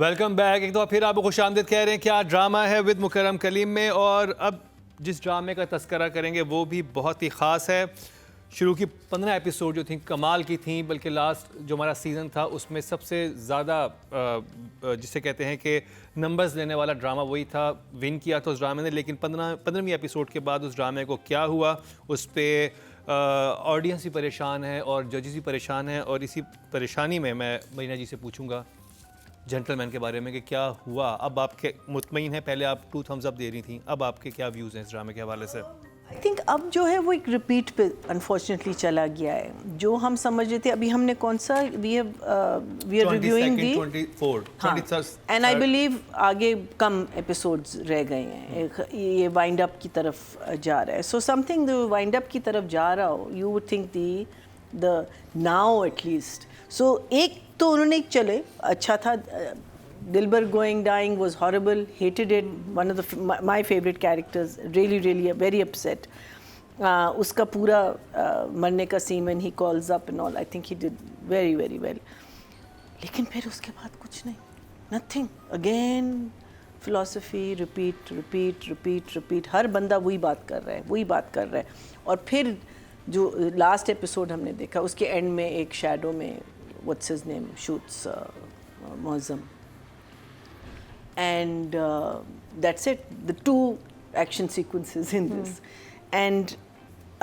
Welcome back. एक तो फिर आपको खुशामदीद कह रहे हैं। क्या ड्रामा है विद मुकर्रम कलीम में, और अब जिस ड्रामे का तस्करा करेंगे वो भी बहुत ही ख़ास है। शुरू की 15 एपिसोड जो थी कमाल की थी, बल्कि लास्ट जो हमारा सीज़न था उसमें सबसे ज़्यादा जिसे कहते हैं कि नंबर्स लेने वाला ड्रामा वही था। विन किया था उस ड्रामे ने, लेकिन 15वीं एपिसोड के बाद उस ड्रामे को क्या हुआ उस पर ऑडियंस भी परेशान है और जजेस भी परेशान हैं। और इसी परेशानी में मैं मरीना जी से पूछूंगा जेंटलमैन के बारे में कि क्या हुआ। अब आपके मुतमईन है, पहले आप 2 thumbs up दे रही थी, अब आपके क्या व्यूज़ हैं इस ड्रामे के हवाले से? आई थिंक अब जो है वो एक रिपीट पे अनफॉर्चुनेटली चला गया है। जो हम समझ रहे थे, अभी हमने कौन सा we are reviewing the 24 and I believe आगे कम एपिसोड्स रह गए हैं। ये वाइंड अप की तरफ जा रहा है। So something the wind up की तरफ जा रहा हो, you would think the now at least. So एक तो उन्होंने एक चले अच्छा था। Dilbar going dying was horrible, hated it. One of my favorite characters, really very upset. उसका पूरा मरने का scene when he calls up and all, I think he did very well. लेकिन फिर उसके बाद कुछ नहीं, nothing. Again philosophy, repeat. हर बंदा वही बात कर रहा है। और फिर जो लास्ट एपिसोड हमने देखा उसके एंड में एक शैडो में what's his name shoots Muazzam. And that's it, the 2 action sequences in this. And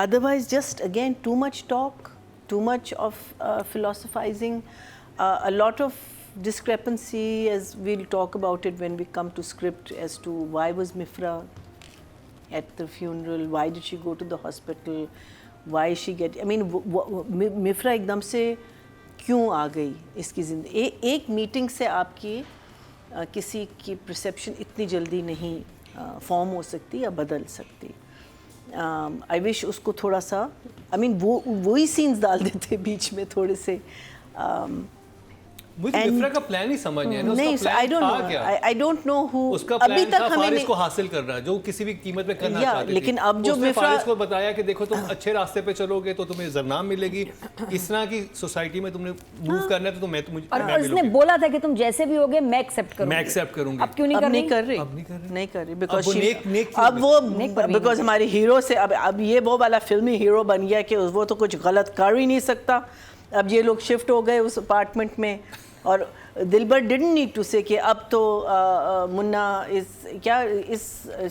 otherwise just again too much talk, too much of philosophizing, a lot of discrepancy, as we'll talk about it when we come to script, as to why was Mifra at the funeral, why did she go to the hospital, why she get, I mean Mifra एकदम से क्यों आ गई इसकी ज़िंदगी। एक meeting से आपकी किसी की परसेप्शन इतनी जल्दी नहीं फॉर्म हो सकती या बदल सकती। आई विश उसको थोड़ा सा वही सीन्स डाल देते बीच में थोड़े से। मुझे मिफ्रा का प्लान ही समझ नहीं आया। नहीं, I don't know who उसका प्लान था फारिस को हासिल करना, जो किसी भी कीमत पे करना चाहती थी। लेकिन अब जो उसने फारिस को बताया कि देखो तुम अच्छे रास्ते पे चलोगे तो तुम्हें जरनाम मिलेगी, इस तरह की सोसाइटी में तुमने मूव करना है तो मैं और उसने बोला था कि तुम जैसे भी होगे मैं एक्सेप्ट करूंगी। अब क्यों नहीं कर रही? बिकॉज अब वो बिकॉज हमारे हीरो से अब ये वो वाला फिल्मी हीरो बन गया कि वो तो कुछ गलत कर ही नहीं सकता। अब ये लोग शिफ्ट हो गए उस अपार्टमेंट में, और दिलबर डिडंट नीड टू से कि अब तो मुन्ना इस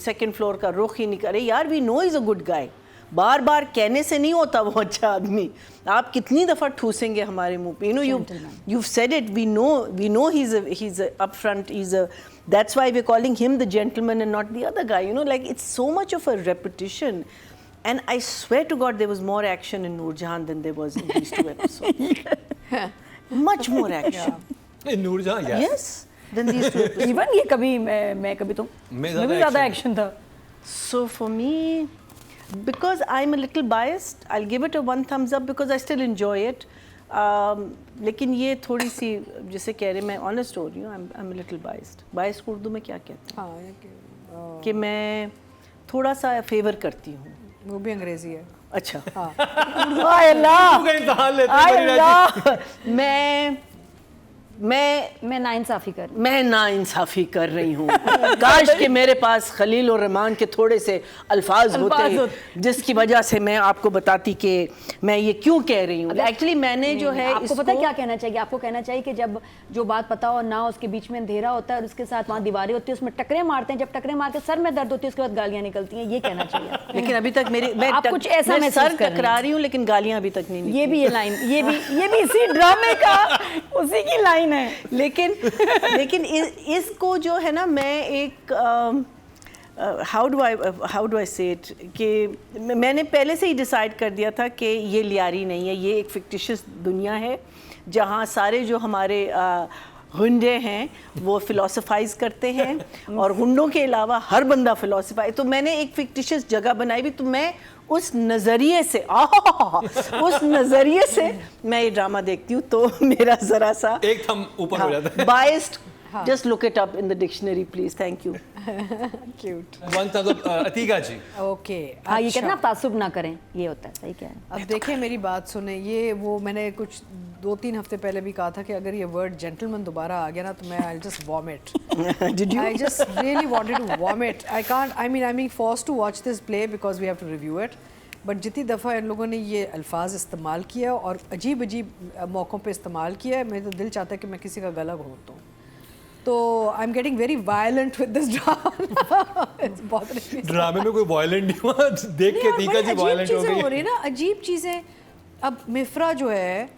सेकंड फ्लोर का रुख ही नहीं करे। यार we know is a good guy, बार बार कहने से नहीं होता वो अच्छा आदमी। आप कितनी दफ़ा ठूसेंगे हमारे मुंह पे? you've said it, we know he's up front, that's why we're calling him the gentleman and not the other guy, like it's so much of a repetition. And I swear to God there was more action in Noorjahan than there was in these 2 episodes. Much more action in Noorjahan, yes, than these 2 episodes. Even ये कभी मैं कभी तो मैं भी ज़्यादा action था। So for me, because I'm a little biased, I'll give it a 1 thumbs up because I still enjoy it. लेकिन ये थोड़ी सी जिसे कह रहे, मैं honest हो रही हूँ, I'm a little biased. Biased को उर्दू में क्या कहते हैं? कि मैं थोड़ा सा फेवर करती हूँ। वो भी अंग्रेजी है। अच्छा। मैं नाइंसाफ़ी कर रही हूँ। काश कि मेरे पास खलील और रहमान के थोड़े से अल्फाज होते जिसकी वजह से मैं आपको बताती कि मैं ये क्यों कह रही हूँ। एक्चुअली मैंने जो है आपको पता है क्या कहना चाहिए? आपको कहना चाहिए कि जब जो बात पता हो ना, उसके बीच में अंधेरा होता है और उसके साथ वहाँ दीवारें होती है, उसमें टकरे मारते हैं, जब टकरे मारते सर में दर्द होती है उसके बाद गालियाँ निकलती हैं, ये कहना चाहिए। लेकिन अभी तक मैं कुछ ऐसा मैं सर टकरा रही हूँ लेकिन गालियाँ अभी तक नहीं। ये भी ये लाइन ये भी इसी ड्रामे का उसी की लाइन है। लेकिन इसको जो है ना, मैं एक हाउ डू आई से इट कि मैंने पहले से ही डिसाइड कर दिया था कि ये लियारी नहीं है, ये एक फिक्टिशियस दुनिया है जहाँ सारे जो हमारे गुंडे हैं वो फिलोसफाइज करते हैं और गुंडों के अलावा हर बंदा फिलोसफाइज। तो मैंने एक फिक्टिशियस जगह बनाई भी, तो मैं उस नज़रिए से मैं ये ड्रामा देखती हूँ। तो मेरा ज़रा सा एक थम ऊपर हो जाता है। Biased, just look it up in the dictionary please. Thank you. Cute. One तब अतीका जी। ओके, ये कहना तासुब ना करें, ये होता है। सही क्या है? अब देखिए मेरी बात सुने, ये वो मैंने कुछ 2-3 हफ्ते पहले भी कहा था कि अगर ये वर्ड जेंटलमैन दोबारा आ गया ना तो मैं I just vomit. Did you? I just really wanted to vomit. I can't. I mean, I'm being forced to watch this play because we have to review it. But जितनी दफ़ा इन लोगों ने ये अल्फाज इस्तेमाल किया और अजीब अजीब मौक़ों पे इस्तेमाल किया है, मेरा तो दिल चाहता है कि मैं किसी का गला घोंट दूँ. तो I am getting very violent with this drama. ड्रामे में कोई वायलेंट नहीं हुआ, देख के तीखा जी वायलेंट हो गई. हो रही है ना, अजीब चीज़ें. अब मिफ्रा जो है,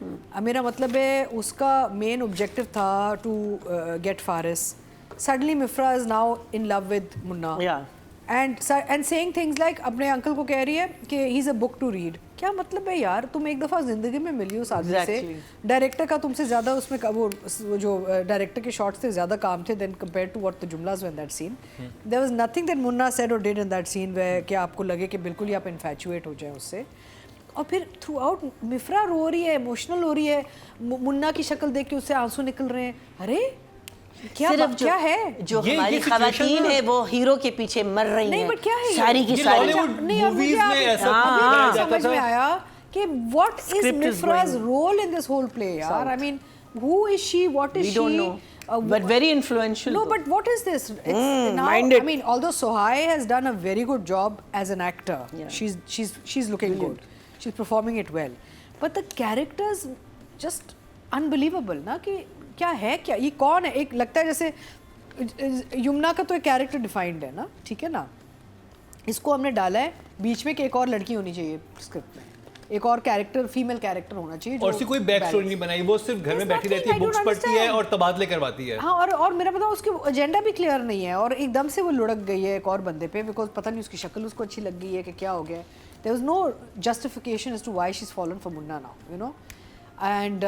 मेरा मतलब है उसका मेन ऑब्जेक्टिव था to get Faris. Suddenly Mifra is now in love with Munna. Yeah. And saying things like अपने अंकल को कह रही है कि he's a book to read. क्या मतलब है यार, तुम एक दफ़ा ज़िंदगी में मिली उस आदमी से. डायरेक्टर का तुमसे ज़्यादा उसमें वो जो डायरेक्टर के शॉट्स थे ज़्यादा काम थे then compared to what the jumlas were in that scene. There was nothing that Munna said or did in that scene where कि आपको लगे कि बिल्कुल ही आप infatuate हो जाए उससे. और फिर थ्रू आउट मिफ्रा रो रही है, इमोशनल हो रही है. मुन्ना की शक्ल देख के उससे आंसू निकल रहे हैं. अरे क्या सिर्फ क्या है जो ये हमारी situation खवातीन ना- है वो हीरो के पीछे मर रही नहीं, हैं. but क्या है ये? सारी की ये सारी. Bollywood नहीं, अब movies मुझे में आप- ऐसा हाँ, दिखाया जाता समझ था. में आया कि what is Script is Mifra's going role in this whole play यार. I mean, who is she? What is We she? don't know. But very influential. No, though. but what is this? It's now, minded. I mean, although Sohai has done a very good job as an actor, Yeah. she's looking good. She's performing it well. But the characters just unbelievable ना कि क्या है, क्या ये कौन है. एक लगता है जैसे यमुना का तो एक कैरेक्टर डिफाइंड है ना, ठीक है ना. इसको हमने डाला है बीच में कि एक और लड़की होनी चाहिए स्क्रिप्ट में, एक और कैरेक्टर, फीमेल कैरेक्टर होना चाहिए. और उसकी कोई बैक स्टोरी नहीं बनाई, वो सिर्फ घर में बैठी रहती है, बुक्स पढ़ती है और तबादले करवाती है. हाँ, और मेरा पता उसकी एजेंडा भी क्लियर नहीं है और एकदम से वो लुढ़क गई है एक और बंदे पे बिकॉज पता नहीं उसकी शक्ल उसको अच्छी लग गई है कि क्या हो गया. There was no justification as to why she is fallen for Munna now, you know. And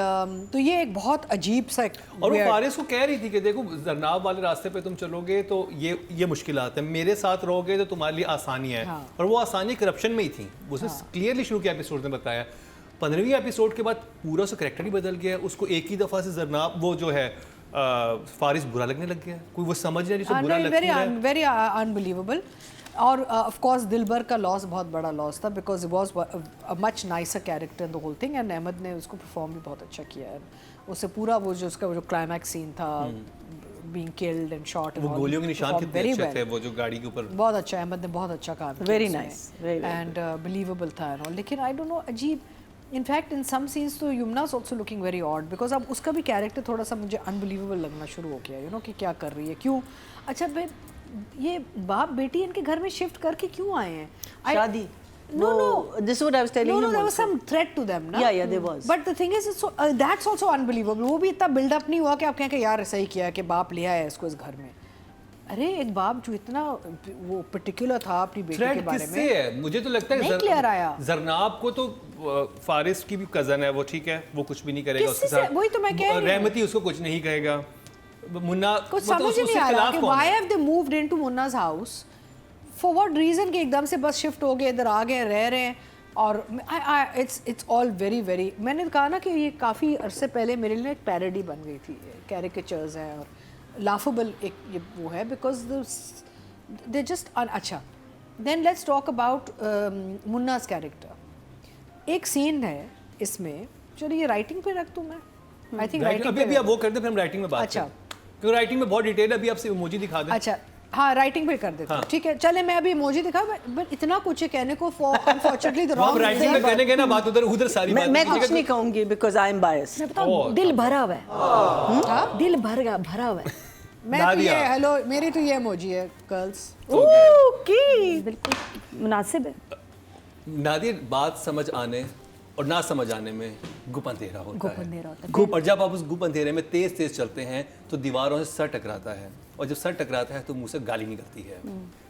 तो ये एक बहुत अजीब सा और वो फारिस को कह रही थी कि देखो जरनाब वाले रास्ते पे तुम चलोगे तो ये मुश्किलात है, मेरे साथ रहोगे तो तुम्हारे लिए आसानी है. हाँ. और वो आसानी करप्शन में ही थी, उसने क्लियरली शुरू के एपिसोड में बताया. 15वीं एपिसोड के बाद पूरा उसका करेक्टर ही बदल गया. उसको एक ही दफ़ा से जरनाब वो जो है फारिस बुरा लगने लग गया. कोई वो समझ नहीं जिसको बुरा लगता है. Very unbelievable. और ऑफ कोर्स दिलबर का लॉस बहुत बड़ा लॉस था because it was a much nicer character in the whole thing and Ahmad ने उसको परफॉर्म भी बहुत अच्छा किया है. उससे पूरा वो जो उसका जो क्लाइमैक्स सीन था बीइंग किल्ड एंड शॉट, वो गोलियों के निशान कितने अच्छे थे वो जो गाड़ी के ऊपर. बहुत अच्छा, अहमद ने बहुत अच्छा काम किया. Very nice, very and believable था एंड ऑल. लेकिन आई डोंट नो, अजीब. इनफैक्ट इन सम सीन्स तो Yamuna is also looking very odd because अब उसका भी कैरेक्टर थोड़ा सा मुझे अनबिलीवेबल लगना शुरू हो गया, यू नो, कि क्या कर रही है, क्यों. अच्छा भाई, ये बाप बेटी इनके घर में शिफ्ट करके क्यों आए हैं? शादी. No, no. This is what I was telling No, him no, there was also. some threat to them, ना? Yeah, there was. But the thing is, it's so, that's also unbelievable. वो भी इतना build-up नहीं हुआ कि आप कहें कि यार सही किया है कि बाप ले आया है इसको इस घर में. अरे एक बाप जो इतना वो पर्टिकुलर था अपनी बेटी के थ्रेड बारे किससे में. है? मुझे तो लगता है नहीं clear आया. जरनाब को तो फारिस की भी कजन है वो, ठीक है, वो कुछ भी नहीं करेगा किससे उसके साथ. वही तो मैं कह रही हूँ. रहमती उसको कुछ नहीं कहेगा. मुन्ना कुछ मतलब समझ ही नहीं उसके आ रहा खिलाफ कि कौन why है? have they moved into मुन्ना's house? For what reason कि एकदम से बस शिफ्ट हो गए, इधर आ गए, रह रहे हैं. और it's all very मैंने कहा ना कि ये काफ़ी अरसे पहले मेरे लिए एक पैरोडी बन गई थी. कैरिकेचर्स हैं और लाफेबल एक ये वो है बिकॉज दे जस्ट. अच्छा, then let's talk about Munna's character. एक सीन है इसमें, चलिए ये राइटिंग पे रख दूँ मैं. आई थिंक राइटिंग अभी आप वो करते हैं फिर हम राइटिंग में बात अच्छा. क्योंकि राइटिंग में बहुत डिटेल है. अभी आपसे इमोजी दिखा दें. अच्छा, हाँ राइटिंग पे कर देते हैं. हाँ. ठीक है, चले मैं अभी इमोजी दिखा. बट इतना कुछ है कहने को अनफॉर्चुनेटली द वो हम राइटिंग में करने गए ना बात, उधर सारी बात मैं कुछ नहीं कहूँगी बिकॉज आई एम बायस. मैं बताऊं, दिल भरा हुआ है. दिल भरा हुआ है. मैं तो नादिया. ये हेलो मेरी तो ये इमोजी है गर्ल्स. ओके. बिल्कुल मुनासिब है. नादिया, बात समझ आने और ना समझ आने में गुप अंधेरा होता गुप है. अंधेरा होता है. गुप, और जब आप उस गुप अंधेरे में तेज तेज चलते हैं तो दीवारों से सर टकराता है, और जब सर टकराता है तो मुंह से गाली निकलती है.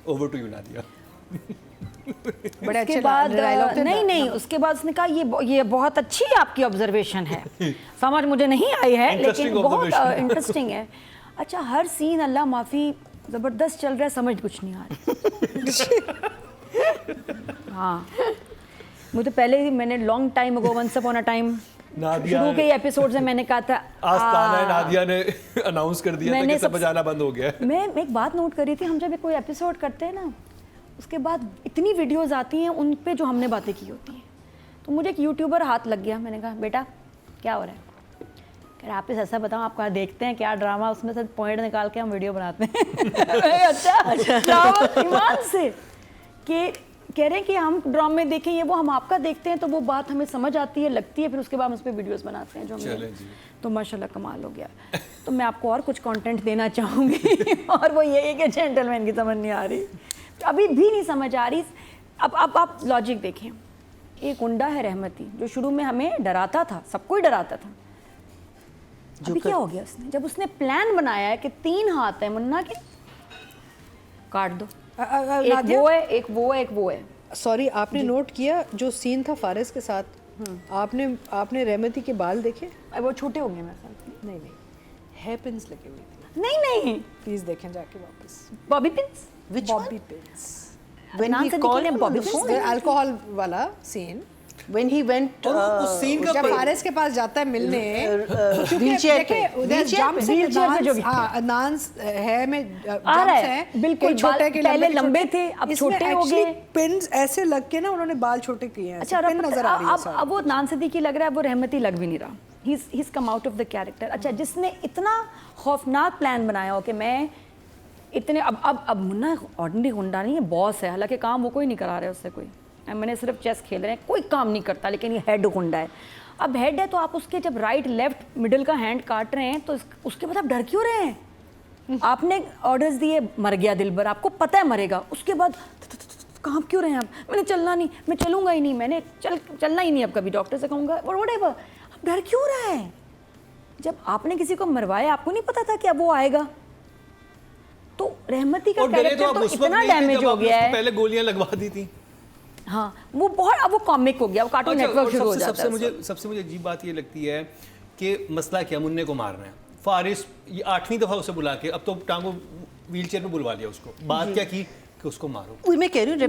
Over to you Nadia. बड़े उसके अच्छे बाद डायलॉग थे. नहीं, उसके बाद उसने कहा ये बहुत अच्छी आपकी ऑब्जर्वेशन है. समझ मुझे नहीं आई है लेकिन Interesting बहुत observation. इंटरेस्टिंग है. अच्छा, हर सीन अल्लाह माफ़ी ज़बरदस्त चल रहा है, समझ कुछ नहीं आ रही. हाँ, मुझे पहले ही मैंने long time ago once upon a time Nadia शुरू के एपिसोड से मैंने कहा था आस्ताना नादिया ने अनाउंस कर दिया था मैंने कि सब बजाना बंद हो गया है. मैं एक बात नोट करी थी, हम जब कोई एपिसोड करते हैं ना उसके बाद इतनी वीडियोस आती हैं उन पे जो हमने बातें की होती हैं. तो मुझे एक यूट्यूबर हाथ लग गया. मैंने कहा बेटा क्या हो रहा है, अरे आप इस ऐसा बताओ, आप कहाँ देखते हैं क्या ड्रामा, उसमें से पॉइंट निकाल के हम वीडियो बनाते हैं। अच्छा ड्रामा ईमान से कि कह रहे हैं कि हम ड्रामे देखें, ये वो हम आपका देखते हैं तो वो बात हमें समझ आती है, लगती है, फिर उसके बाद हम उस पर वीडियोज़ बनाते हैं जो हमें, तो माशाल्लाह कमाल हो गया। तो मैं आपको और कुछ कंटेंट देना चाहूँगी और वो ये है कि जेंटलमैन की समझ नहीं आ रही, अभी भी नहीं समझ आ रही। अब आप लॉजिक देखें, एक गुंडा है रहमती जो शुरू में हमें डराता था, सबको ही डराता था, अभी क्या हो गया उसने, जब उसने प्लान बनाया है कि 3 हाथ है मुन्ना के, काट दो, एक वो है, एक वो है, एक वो है। सॉरी, आपने नोट किया जो सीन था फारिस के साथ, आपने रहमती के बाल देखे? वो छोटे हो गए मेरे साथ। नहीं, हेयर पिन्स लगे हुए थे। नहीं प्लीज देखें जाके वापस। Bobby pins, Bobby pins, When he called him on the phone, alcohol वाला सीन, when he went उस सीन का जब फारिस के पास जाता है मिलने, wheelchair पे, नान्स है में आ रहा है, बिल्कुल छोटे के पहले लंबे थे अब छोटे हो गए, पिन्स ऐसे लग के ना उन्होंने बाल छोटे किए हैं। अच्छा पिन नजर आ रही है। अब वो नान सिद्दीकी लग रहा है, वो रहमती लग भी नहीं रहा, he's come out of the character। अच्छा, जिसने इतना खौफनाक प्लान बनाया हो कि मैं इतने अब मुन्ना ऑर्डिनरी गुंडा नहीं है, बॉस है, हालांकि काम वो कोई नहीं करा रहा है उससे, कोई मैंने सिर्फ चेस खेल रहे हैं, कोई काम नहीं करता, लेकिन ये हेड गुंडा है। अब हेड है तो आप उसके जब राइट लेफ्ट मिडिल का हैंड काट रहे हैं तो उसके बाद आप डर क्यों रहे हैं? आपने ऑर्डर्स दिए, मर गया दिलबर, आपको पता है मरेगा, उसके बाद काम क्यों रहे हैं आप? मैंने चलना नहीं, मैं चलूंगा ही नहीं, मैंने चलना ही नहीं, अब कभी डॉक्टर से कहूँगा, व्हाटएवर। अब डर क्यों रहा है? जब आपने किसी को मरवाया, आपको नहीं पता था कि अब वो आएगा? तो रहमती का कैरेक्टर तो इतना डैमेज हो गया है, पहले गोलियां लगवा दी थी। हाँ, वो बहुत, अब वो कॉमिक हो गया, वो कार्टून नेटवर्क शुरू हो जाता है। सबसे मुझे अजीब बात ये लगती है कि मसला क्या, मुन्ने को मारना है, फारिस ये 8वीं दफा उसे बुला के, अब तो टांगो व्हीलचेयर पे बुलवा लिया उसको, बात क्या की कि उसको मारो। वही मैं कह रही हूँ,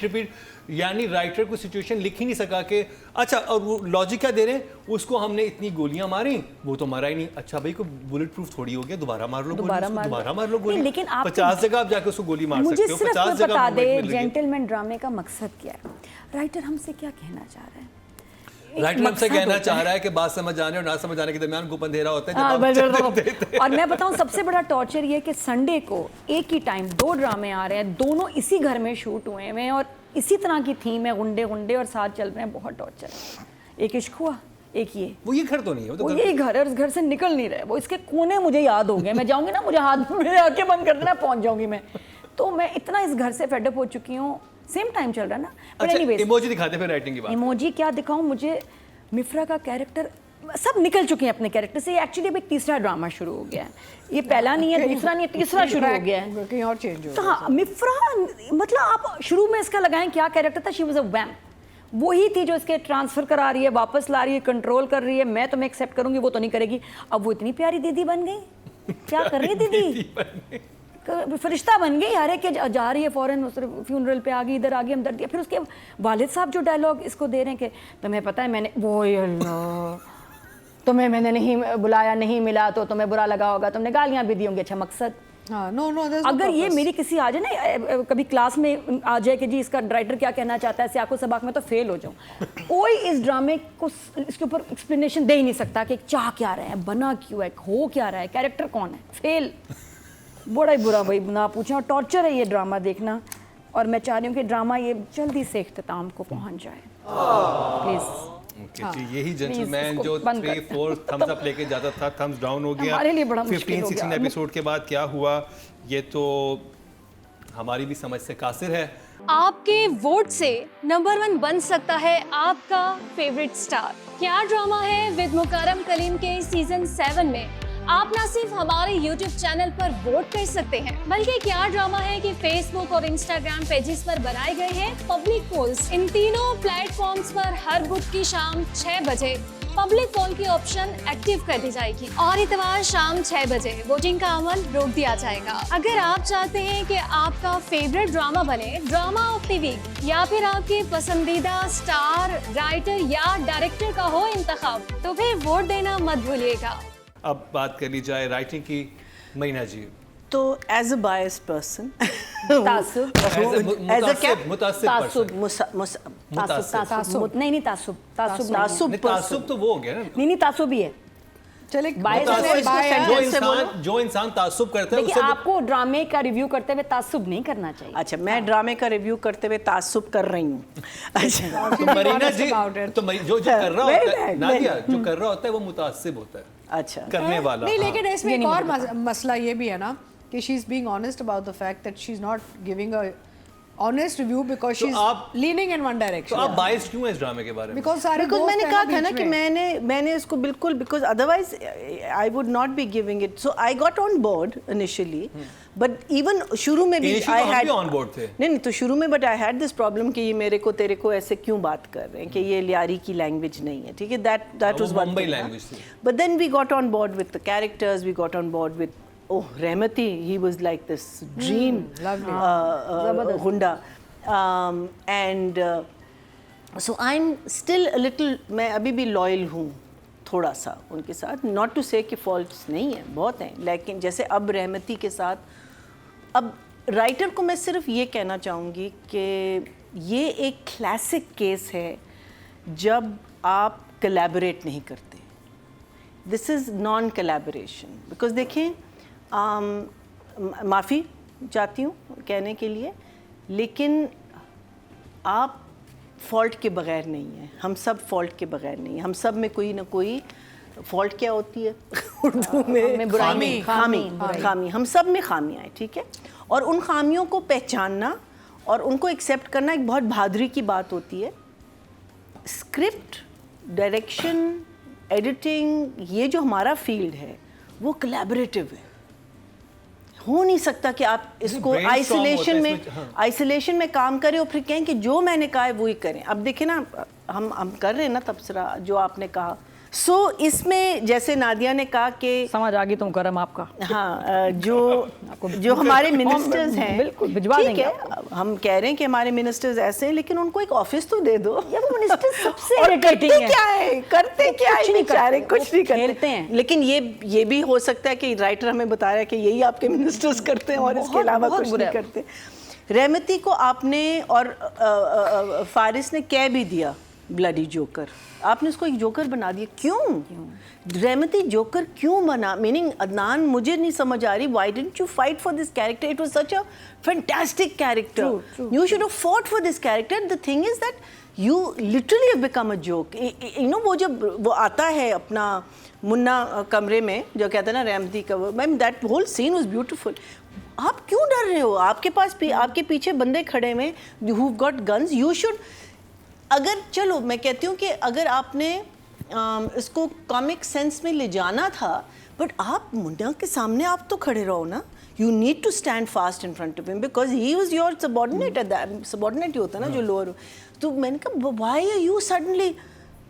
रिपीट, यानी राइटर को सिचुएशन लिख ही नहीं सका कि अच्छा, और वो लॉजिक क्या दे रहे हैं, उसको हमने इतनी गोलियां मारी, वो तो मारा ही नहीं, अच्छा भाई को बुलेट प्रूफ थोड़ी हो गया, दोबारा मार लो गोली, लेकिन आप 50 जगह आप जाके उसको गोली मार मुझे सकते हो, सिर्फ 50 जगह बता दे मिल गई। जेंटलमैन ड्रामे का मकसद क्या है, राइटर हमसे क्या कहना चाह रहा है? राइटर हमसे कहना चाह रहा है कि बात समझ आने और ना समझ आने के दरमियान गुप अंधेरा होता है, जब आप देते हैं। और मैं बताऊं सबसे बड़ा टॉर्चर ये कि संडे को एक ही टाइम 2 ड्रामे आ रहे हैं, दोनों इसी घर में शूट हुए हैं और इसी तरह की थीम है, गुंडे गुंडे और साथ चल रहे हैं, बहुत टॉर्चर है। एक इश्क हुआ, एक वो ये घर तो नहीं है, वो यही घर है और उस घर से निकल नहीं रहे, वो इसके कोने मुझे याद हो गए, मैं जाऊंगी ना, मुझे हाथ मेरे आंखें बंद कर देना, पहुंच जाऊंगी मैं, तो मैं इतना इस घर से फेडअप हो चुकी हूँ। सेम टाइम चल रहा है ना। अच्छा, इमोजी दिखाते फिर राइटिंग की बात। इमोजी क्या दिखाऊं, मुझे मिफ्रा का कैरेक्टर, सब निकल चुके हैं अपने कैरेक्टर से। एक्चुअली अब एक तीसरा ड्रामा शुरू हो गया है, ये पहला नहीं है, दूसरा नहीं है, तीसरा शुरू हो गया है, कहीं और चेंज हो। तो हाँ, मिफ्रा मतलब आप शुरू में इसका लगाएं क्या कैरेक्टर था, शी वाज अ वैम्प, वही थी जो इसके ट्रांसफर करा रही है, वापस ला रही है, कंट्रोल कर रही है, मैं तुम्हें एक्सेप्ट करूंगी, वो तो नहीं करेगी। अब वो इतनी प्यारी दीदी बन गई, क्या कर रही दीदी, फरिश्ता बन गई, हर एक जा रही है फॉरेन, फ्यूनरल पे आ गई, इधर आ गई, हम दर्द दिया। फिर उसके वालिद साहब जो डायलॉग इसको दे रहे हैं कि तुम्हें पता है मैंने, वो अल्लाह, तुम्हें मैंने नहीं बुलाया, नहीं मिला तो तुम्हें बुरा लगा होगा, तुमने गालियां भी दी होंगी। अच्छा मकसद, हाँ, नो अगर ये मेरी किसी आ जाए ना, कभी क्लास में आ जाए कि जी इसका राइटर क्या कहना चाहता है सियाको सबाक में, तो फेल हो जाऊँ। कोई इस ड्रामे को इसके ऊपर एक्सप्लेनेशन दे ही नहीं सकता कि चाह क्या रहा है, बना क्यों है, हो क्या रहा है, कैरेक्टर कौन है, फेल। बड़ा ही बुरा भाई ना पूछें, और टॉर्चर है ये ड्रामा देखना, और मैं चाह रही हूँ कि ड्रामा ये जल्दी से इख्तिताम को पहुँच जाए प्लीज़। यही जेंटलमैन जो 3-4 थम्स अप लेके जाता था, थम्स डाउन हो गया। हमारे लिए बड़ा मुश्किल हो गया। 15-16 एपिसोड के बाद क्या हुआ, ये तो हमारी भी समझ से कासिर है। आपके वोट से नंबर 1 बन सकता है आपका फेवरेट स्टार। क्या ड्रामा है विद मुकरम कलीम के सीजन 7 में आप न सिर्फ हमारे YouTube चैनल पर वोट कर सकते हैं, बल्कि क्या ड्रामा है कि Facebook और Instagram पेजेस पर बनाए गए हैं पब्लिक पोल्स। इन तीनों प्लेटफॉर्म्स पर हर बुध की शाम 6 बजे पब्लिक पोल की ऑप्शन एक्टिव कर दी जाएगी और इतवार शाम 6 बजे वोटिंग का अमल रोक दिया जाएगा। अगर आप चाहते हैं कि आपका फेवरेट ड्रामा बने ड्रामा ऑफ द वीक, या फिर आपके पसंदीदा स्टार, राइटर या डायरेक्टर का हो इंतखाब, तो फिर वोट देना मत भूलिएगा। अब बात कर ली जाए राइटिंग की। महीना जी, तो एज अ बायस पर्सन तासुब मुतासिब तासुब नहीं तासुब तासुब तासुब तो वो हो गया ना। नहीं तासुब ही है। चले जो इंसान तासुब करता है देखिए आपको ड्रामे का रिव्यू करते हुए तासुब नहीं करना चाहिए। अच्छा, मैं ड्रामे का रिव्यू करते हुए तासुब कर रही हूँ। अच्छा, तो मरीना जी तो जो कर रहा होता है नादिया, जो कर रहा होता है वो मुतासिब होता है, अच्छा करने वाला। नहीं, लेकिन इसमें एक और मसला ये भी है ना कि she is being honest about the fact that she is not giving a honest review because she is leaning in one तो डायरेक्शन। आप बायस क्यों हैं इस ड्रामे के बारे में? बिकॉज सारे बिकॉज दोस्त मैंने हैं कहा था बीच ना कि में। मैंने इसको बिल्कुल, because otherwise I would not be giving it, so I got on board initially, but even शुरू में भी आई हैड ऑन बोर्ड थे। नहीं तो शुरू में, but I had this problem कि ये मेरे को तेरे को ऐसे क्यों बात कर रहे हैं, कि ये लियारी की लैंग्वेज नहीं है, ठीक है, that was one Mumbai language थी। But then we got on board with the characters, we got on board with Rahmati, he was like this dream हुंडा, and so I'm still a little, मैं अभी भी लॉयल हूँ थोड़ा सा उनके साथ, नॉट टू से कि फॉल्ट्स नहीं है, बहुत हैं, लेकिन जैसे अब रहमती के साथ, अब राइटर को मैं सिर्फ ये कहना चाहूँगी कि ये एक क्लासिक केस है जब आप कोलैबोरेट नहीं करते, this is non collaboration, because देखें माफ़ी चाहती हूँ कहने के लिए, लेकिन आप फॉल्ट के बगैर नहीं हैं, हम सब फॉल्ट के बगैर नहीं हैं, हम सब में कोई ना कोई फॉल्ट क्या होती है उर्दू में खामी, हम सब में खामियाँ हैं, ठीक है, और उन खामियों को पहचानना और उनको एक्सेप्ट करना एक बहुत बहादुरी की बात होती है। स्क्रिप्ट, डायरेक्शन, एडिटिंग, ये जो हमारा फील्ड है वो कोलैबोरेटिव है, हो नहीं सकता कि आप इसको आइसोलेशन में काम करें और फिर कहें कि जो मैंने कहा है वो ही करें। अब देखें ना, हम कर रहे हैं ना तबसरा जो आपने कहा, सो इसमें जैसे नादिया ने कहा कि समझ आ गई तुम करम आपका। हाँ, जो हमारे मिनिस्टर्स हैं, बिल्कुल भिजवा देंगे है, हम कह रहे हैं कि हमारे मिनिस्टर्स ऐसे हैं, लेकिन उनको एक ऑफिस तो दे दो। ये वो मिनिस्टर सबसे और irritating करते है। क्या है, करते क्या है बेचारे, कुछ नहीं खेलते करते हैं। लेकिन ये भी हो सकता है कि राइटर हमें बता रहा है कि यही आपके मिनिस्टर्स करते हैं और इसके अलावा कुछ नहीं करते। रहमती को आपने और फारिस ने कह भी दिया ब्लडी जोकर, आपने उसको एक जोकर बना दिया, क्यों रहमती जोकर क्यों बना? मीनिंग अदनान, मुझे नहीं समझ आ रही, why didn't you fight for this character, it was such a fantastic character, you should have fought for this character. The thing is that you literally have become a joke, you know, वो जब वो आता है अपना मुन्ना कमरे में जो कहता है ना रहमती का, ma'am that whole scene was beautiful. आप क्यों डर रहे हो? आपके पास आपके पीछे बंदे खड़े हुए who got guns, you should, अगर चलो मैं कहती हूँ कि अगर आपने इसको कॉमिक सेंस में ले जाना था, बट आप मुन्ना के सामने आप तो खड़े रहो ना, you need to stand fast in front of him because he was your subordinate, subordinate ही होता है ना जो लोअर। तो मैंने कहा व्हाई आर यू सडनली,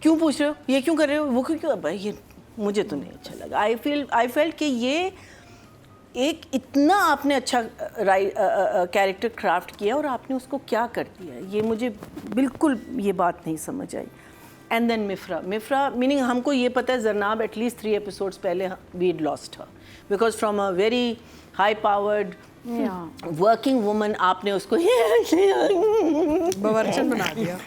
क्यों पूछ रहे हो, ये क्यों कर रहे हो, वो क्यों, भाई ये मुझे तो नहीं अच्छा लगा। आई फेल्ट कि ये एक इतना आपने अच्छा कैरेक्टर क्राफ्ट किया और आपने उसको क्या कर दिया, ये मुझे बिल्कुल ये बात नहीं समझ आई। एंड देन मिफ्रा मीनिंग हमको ये पता है जरनाब एटलीस्ट 3 एपिसोड्स पहले we had lost her because from a very high powered working woman आपने उसको बवर्चन बना दिया,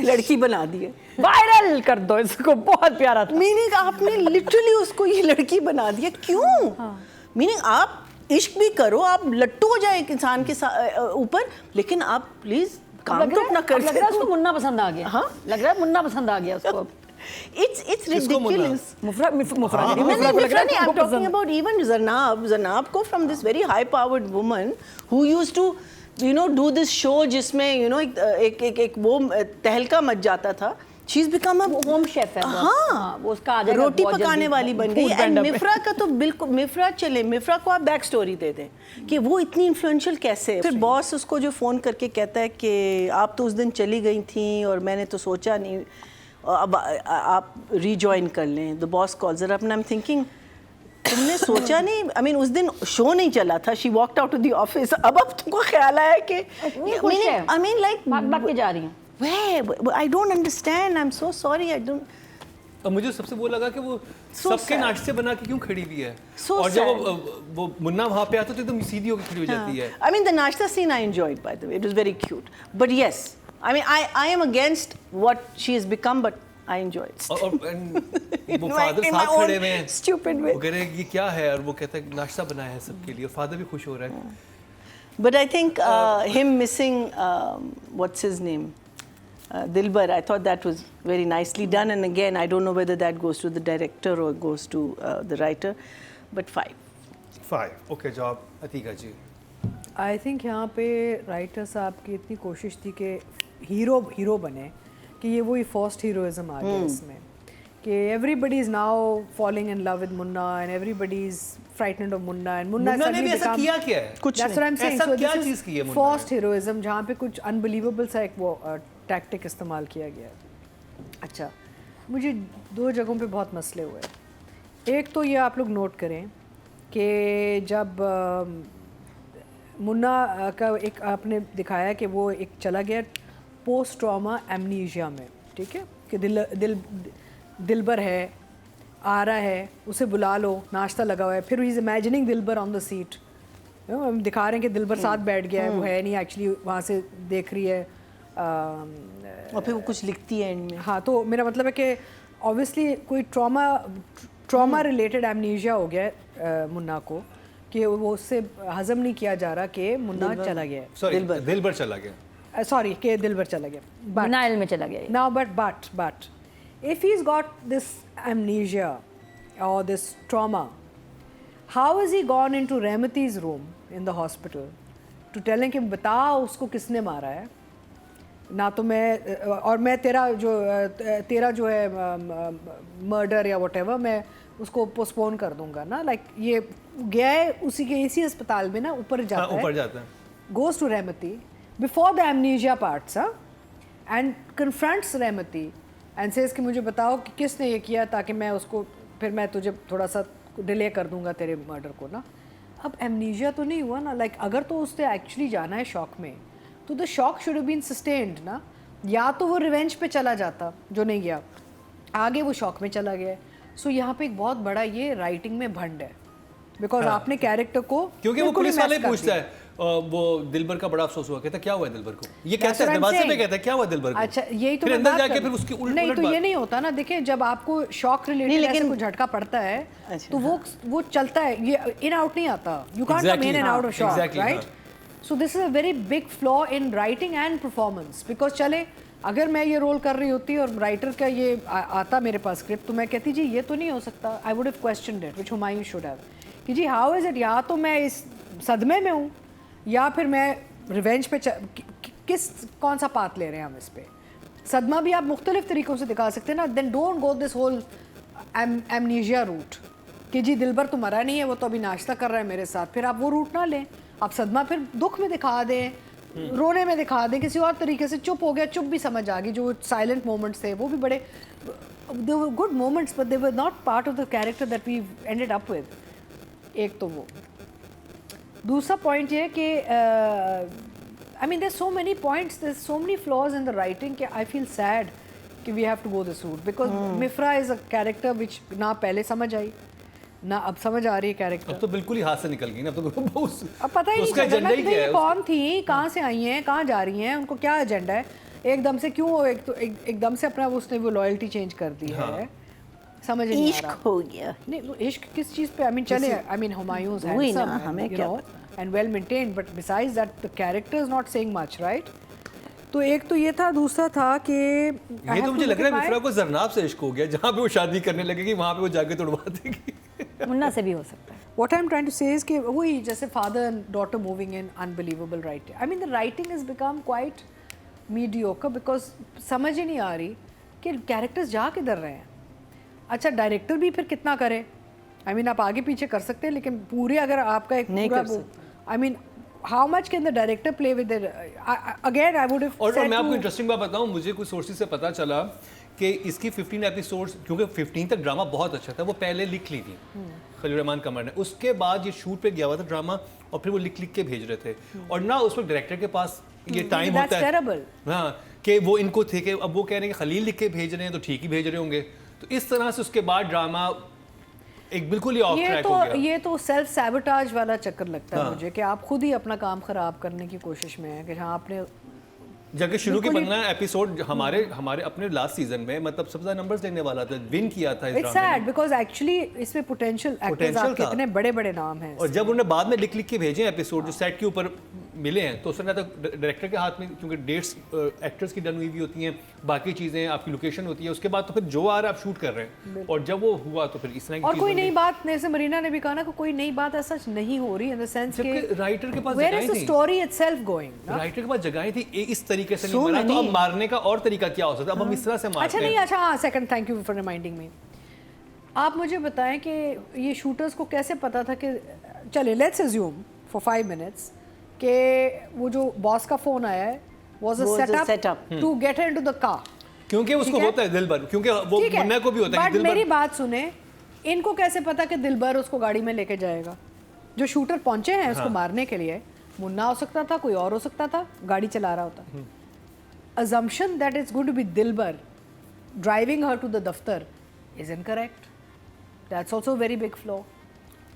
लड़की बना दी है, वायरल कर दो इसको, बहुत प्यारा था। मीनिंग आपने लिटरली उसको ये लड़की बना दिया, क्यों? मीनिंग आप इश्क भी करो, आप लट्टू हो जाए एक इंसान के ऊपर, लेकिन आप प्लीज काम तो अपना कर लग रहा है उसको मुन्ना पसंद आ गया। हाँ, लग रहा है मुन्ना पसंद आ गया उसको। It's ridiculous. मुफरा नहीं, I'm talking about even Zarnab को from this very high powered woman who used to do this show जिसमें एक वो तहलका मच जाता था। She's become a home chef है। हाँ, वो उसका आ जाएगा, रोटी बहुत पकाने जल्दी वाली बन गई। food एंड vendor पे। मिफ्रा का तो बिल्कुल, मिफ्रा को आप बैक स्टोरी दे दें कि वो इतनी इन्फ्लुएंशियल कैसे है। फिर बॉस उसको जो फ़ोन करके कहता है कि आप तो उस दिन चली गई थी और मैंने तो सोचा नहीं, अब आप रीजॉइन कर लें। The boss calls her up and I am thinking तुमने सोचा नहीं, आई मीन उस दिन शो नहीं चला था, she walked out of the office, अब तुमको ख्याल आया कि आई मीन लाइक भाग के जा रही हैं। Where? I don't understand. I'm so sorry. I don't. और मुझे सबसे वो लगा कि वो So सबके sad. नाश्ते बना के क्यों खड़ी हुई है So और जब sad. वो मुन्ना वहाँ पे आता तो एकदम सीधी होकर खड़ी हो जाती है. I mean, the nashta scene I enjoyed, by the way. It was very cute. But yes, I mean, I am against what she has become, but I enjoy it. और वो In फादर my साथ own खड़े हुए हैं, stupid way. वो कह रहे हैं ये क्या है, और वो कहता है नाश्ता बनाया है सबके लिए, और फादर भी खुश हो रहा है. But I think him missing, what's his name? Dilbar, I thought that was very nicely done. And again, I don't know whether that goes to the director or goes to the writer, but 5. 5. Okay, जवाब अतीका जी. I think यहाँ पे writer साहब की इतनी कोशिश थी कि hero बने कि ये वही फर्स्ट हीरोइज्म आ गया इसमें कि everybody is now falling in love with Munna and everybody is frightened of Munna and Munna Munna ने भी ऐसा किया क्या है? कुछ That's what I'm saying. ऐसा So क्या this चीज़ is की है मुन्ना ने? फर्स्ट हीरोइज्म जहाँ पे कुछ अनबिलीवेबल सा एक वो टैक्टिक इस्तेमाल किया गया है. अच्छा, मुझे 2 जगहों पे बहुत मसले हुए. एक तो ये आप लोग नोट करें कि जब मुन्ना का एक आपने दिखाया कि वो एक चला गया पोस्ट ट्रॉमा एमनीशिया में, ठीक है, कि दिलबर है, आ रहा है, उसे बुला लो, नाश्ता लगा हुआ है, फिर he is imagining Dilbar on the seat. हम दिखा रहे हैं कि दिलबर साथ बैठ गया है, वो है नहीं एक्चुअली, वहाँ से देख रही है. और फिर वो कुछ लिखती है इनमें. हाँ, तो मेरा मतलब है कि ऑब्वियसली कोई ट्रॉमा रिलेटेड एमनीशिया हो गया है मुन्ना को, कि वो उससे हजम नहीं किया जा रहा कि मुन्ना चला गया है. Sorry, दिलबर चला गया. सॉरी कि दिलबर चला गया. डिनाइल में चला गया ये. Now, but, if he's got this amnesia or this trauma, how has he gone into Rehmati's room in the hospital to tell him कि बता उसको किसने मारा है? ना तो मैं और मैं तेरा जो है मर्डर या whatever मैं उसको पोस्टपोन कर दूंगा ना. लाइक ये गया है उसी के इसी अस्पताल में ना, ऊपर जाता है, ऊपर जाता है, goes to Rehmati before the amnesia parts, and confronts Rehmati and says कि मुझे बताओ कि किसने ये किया ताकि मैं उसको फिर मैं तुझे थोड़ा सा डिले कर दूंगा तेरे मर्डर को ना. अब एमनीशिया तो नहीं हुआ ना. लाइक अगर तो उसने एक्चुअली जाना है शॉक में तो the shock should have been sustained ना. या तो वो रिवेंज पे चला जाता, जो नहीं गया, आगे वो शॉक में चला गया. सो यहाँ पे एक बहुत बड़ा ये राइटिंग में भंड है, बिकॉज आपने कैरेक्टर को क्योंकि वो बिल्कुल ही पुलिस वाले mess कर पूछता दिया. है वो दिलबर का बड़ा अफसोस हुआ, कहता क्या हुआ है दिलबर को, ये कहता That's है what I'm दरवाजे पे, saying. कहता है क्या हुआ दिलबर को. अच्छा, यही तो फिर मैं अंदर बात जाके कर फिर रही उसकी हूँ. उल्ट नहीं तो बात. ये नहीं होता ना. देखिए, जब आपको शॉक रिलेटेड ऐसे कुछ झटका पड़ता है तो वो चलता है, ये इन आउट नहीं आता. You can't come in and out of shock, right? So this is a very big flaw in writing and performance. Because चले अगर मैं ये रोल कर रही होती और राइटर का ये आता मेरे पास स्क्रिप्ट, तो मैं कहती जी ये तो नहीं हो सकता. I would have questioned it, which Humayun should have, कि जी हाउ इज इट, या तो मैं इस सदमे में हूँ या फिर मैं रिवेंज पे कौन सा पाथ ले रहे हैं हम इस पे. सदमा भी आप मुख्तलिफ तरीक़ों से दिखा सकते हैं ना. Then don't go this whole amnesia route कि जी दिलबर तो मरा नहीं है, वो तो अभी नाश्ता कर रहा है मेरे साथ. फिर आप वो रूट ना लें. आप सदमा फिर दुख में दिखा दें, रोने में दिखा दें, किसी और तरीके से. चुप हो गया, चुप भी समझ आ गई. जो साइलेंट मोमेंट्स थे वो भी बड़े they were good moments, but they were not part of the character that we ended up with. एक तो वो. दूसरा पॉइंट ये कि I mean there so many points, there so many flaws in the writing कि I feel sad कि we have to go this route, because मिफ्रा is a character which ना पहले समझ आई ना अब समझ आ रही है कैरेक्टर. अब तो बिल्कुल ही हाथ से निकल गई ना. अब तो अब पता ही नहीं उसका चल रहा एजेंडा ही कि क्या ये है. कौन थी, कहाँ से आई हैं, कहाँ जा रही हैं, उनको क्या एजेंडा है. एकदम से क्यों एकदम से अपना उसने वो लॉयल्टी चेंज कर दी है. समझ नहीं आ इश्क रहा. हो गया. नहीं, वो इश्क किस चीज़ पे? आई मीन चले, आई मीन हुमायूं's वही ना, handsome हमें and, क्या and well maintained, but besides that the character is not saying much, right? तो एक तो ये था. दूसरा था कि ये तो मुझे लग रहा है मिफ्रा को जरनाब से इश्क हो गया, जहाँ पे वो शादी करने लगेगी वहाँ पे वो जाके तोड़वा देगी. मुन्ना से भी हो सकता है. What I'm trying to say is कि वही जैसे father and daughter moving in, unbelievable writing. I mean the writing has become quite mediocre because समझ ही नहीं आ रही कि कैरेक्टर्स जा किधर रहे हैं. अच्छा, डायरेक्टर भी फिर कितना करे. आई मीन आप आगे पीछे कर सकते हैं, लेकिन पूरे अगर आपका एक नहीं पूरा कर वो, I mean how much can the director play with again I would और मैं आपको इंटरेस्टिंग बात बताऊं, मुझे कुछ सोर्सेज से पता चला कि इसकी 15 एपिसोड्स, क्योंकि 15 तक ड्रामा बहुत अच्छा था, वो पहले लिख ली थी खलील रहमान कमर ने. उसके बाद ये शूट पे गया हुआ था ड्रामा, और फिर वो लिख के भेज रहे थे. और ना उस वक्त डायरेक्टर के पास ये टाइम होता है. हाँ, कि वो इनको थे कि अब वो कह रहे हैं कि खलील लिख के भेज रहे हैं तो ठीक ही भेज रहे होंगे, तो इस तरह से उसके बाद ड्रामा एक बिल्कुल ही ऑफ ट्रैक हो गया। ये तो सेल्फ सैबोटाज वाला चक्कर लगता है मुझे कि आप खुद ही अपना काम खराब करने की कोशिश में है कि हाँ आपने जबकि शुरू के 15 एपिसोड हमारे अपने लास्ट सीजन में मतलब सबसे ज्यादा नंबर्स लेने वाला था, विन किया था इस इट्स ड्रामे सैड बिकॉज एक्चुअली इसमें पोटेंशियल एक्टर्स आपके इतने बड़े बड़े नाम हैं। और जब उन्होंने बाद में लिख के भेजे एपिसोड जो सेट के ऊपर मिले हैं तो उसने तो डायरेक्टर के हाथ में, क्योंकि डेट्स एक्टर्स की डन हुई भी होती हैं, बाकी चीज़ें आपकी लोकेशन होती है, उसके बाद तो फिर जो आ रहा है आप शूट कर रहे हैं, और जब वो हुआ तो फिर इस तरह की और चीज़ कोई बन नई गई। बात, जैसे मरीना ने भी कहा ना कि कोई नई बात ऐसा नहीं हो रही इन द सेंस जबकि कि राइटर के पास वेयर इज जगहें द थी, स्टोरी इटसेल्फ गोइंग। राइटर के पास जगहें थी, इस तरीके से So नहीं बना तो many। अब मारने का और तरीका क्या हो सकता है? अब हम इस तरह से मारते अच्छा नहीं, हैं। अच्छा हाँ, second, thank you for reminding me. आप मुझे बताएं कि ये शूटर्स को कैसे पता था कि चले लेट्स अज्यूम फॉर 5 मिनट्स कि वो जो बॉस का फोन आया है was a Was a setup setup। To get into the car. क्योंकि उसको ठीक है? होता है दिलबर, क्योंकि वो ठीक है, मुन्ना को भी होता है कि बट मेरी दिलबर बात सुने, इनको कैसे पता कि दिलबर उसको गाड़ी में लेके जाएगा? जो शूटर पहुंचे हैं उसको मारने के लिए, मुन्ना हो सकता था, कोई और हो सकता था, गाड़ी चला रहा होता। assumption that it's going to be Dilbar driving her to the daftar is incorrect. That's also a very big flaw.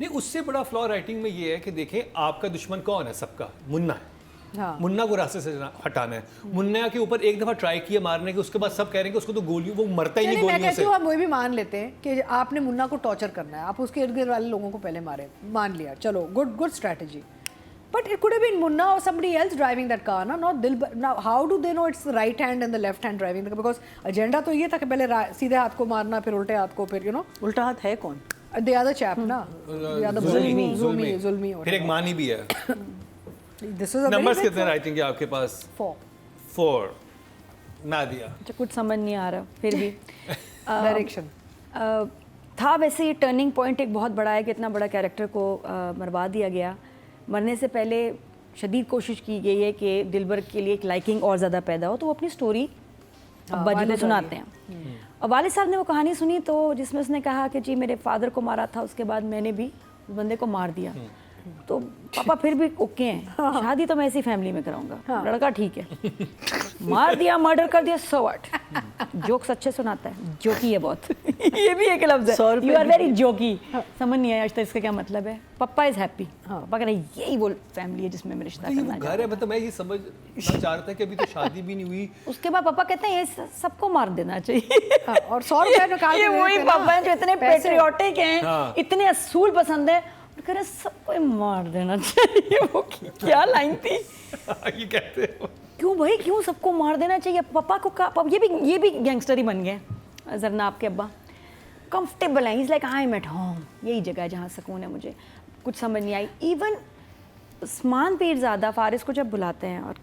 नहीं, उससे बड़ा फ्लॉ राइटिंग में ये है कि देखें आपका दुश्मन कौन है, सबका मुन्ना है। हाँ। मुन्ना को रास्ते से हटाना है। मुन्ना के ऊपर एक दफा ट्राई किया मारने के, उसके बाद सब कह रहे हैं कि उसको तो गोली, वो मरता ही नहीं चलिए मैं गोलियों कहती से। हूँ हम वो भी मान लेते हैं कि आपने मुन्ना को टॉर्चर करना है, आप उसके इर्द गिर्द वाले लोगों को पहले मारे, मान लिया, चलो good strategy. But it could have been Munna or somebody else driving that car, no? Not Dilbar. Now, how do they know it's the right hand and the left hand driving the car? Because agenda तो ये था कि पहले सीधे हाथ को मारना, फिर उल्टे हाथ को, फिर उल्टा हाथ है कौन? the other chap ना, the other Zulmi. फिर एक मानी भी है। This was a numbers very big कितने राइटिंग के आपके पास? 4 नादिया। अच्छा कुछ समझ नहीं आ रहा फिर भी डायरेक्शन था वैसे। ये टर्निंग पॉइंट एक बहुत बड़ा है कि इतना बड़ा कैरेक्टर को मरवा दिया गया। मरने से पहले शदीद कोशिश की गई है कि दिलबर के लिए एक लाइकिंग और ज़्यादा पैदा हो, तो वो अपनी स्टोरी अब्बा जी को सुनाते हैं। और वालिद साहब ने वो कहानी सुनी तो जिसमें उसने कहा कि जी मेरे फादर को मारा था, उसके बाद मैंने भी उस बंदे को मार दिया। तो पापा फिर भी ओके हैं, शादी तो मैं ऐसी फैमिली में कराऊंगा, लड़का ठीक है, मार दिया, मर्डर कर दिया, सो व्हाट। जोक्स अच्छे सुनाता है, जोकी है बहुत। ये भी एक लफ्ज है, यू आर वेरी जोकी। समझ नहीं आया आज तक इसका क्या मतलब है। पापा इज हैप्पी, पापा कह रहे यही वो फैमिली है जिसमें मैं रिश्ता करना घर है, मतलब मैं ये समझना चाह रहा था कि अभी तो शादी भी नहीं हुई। उसके बाद पापा कहते हैं ये सबको मार देना चाहिए। और 100 रुपए निकाल ये वही पापा हैं जो इतने पेट्रियोटिक हैं, हाँ। इतने असूल पसंद है, कह रहे सबको मार देना चाहिए। वो क्या लाइन थी? ये कहते हो क्यों भाई, क्यों सबको मार देना चाहिए? पापा को ये भी गैंगस्टर ही बन गए। जरनाब के अब्बा कंफर्टेबल हैं, is like I am at home, यही जगह है जहाँ सुकून है। मुझे कुछ समझ नहीं आई। इवन उस्मान पीरज़ादा फारिस को जब बुलाते हैं और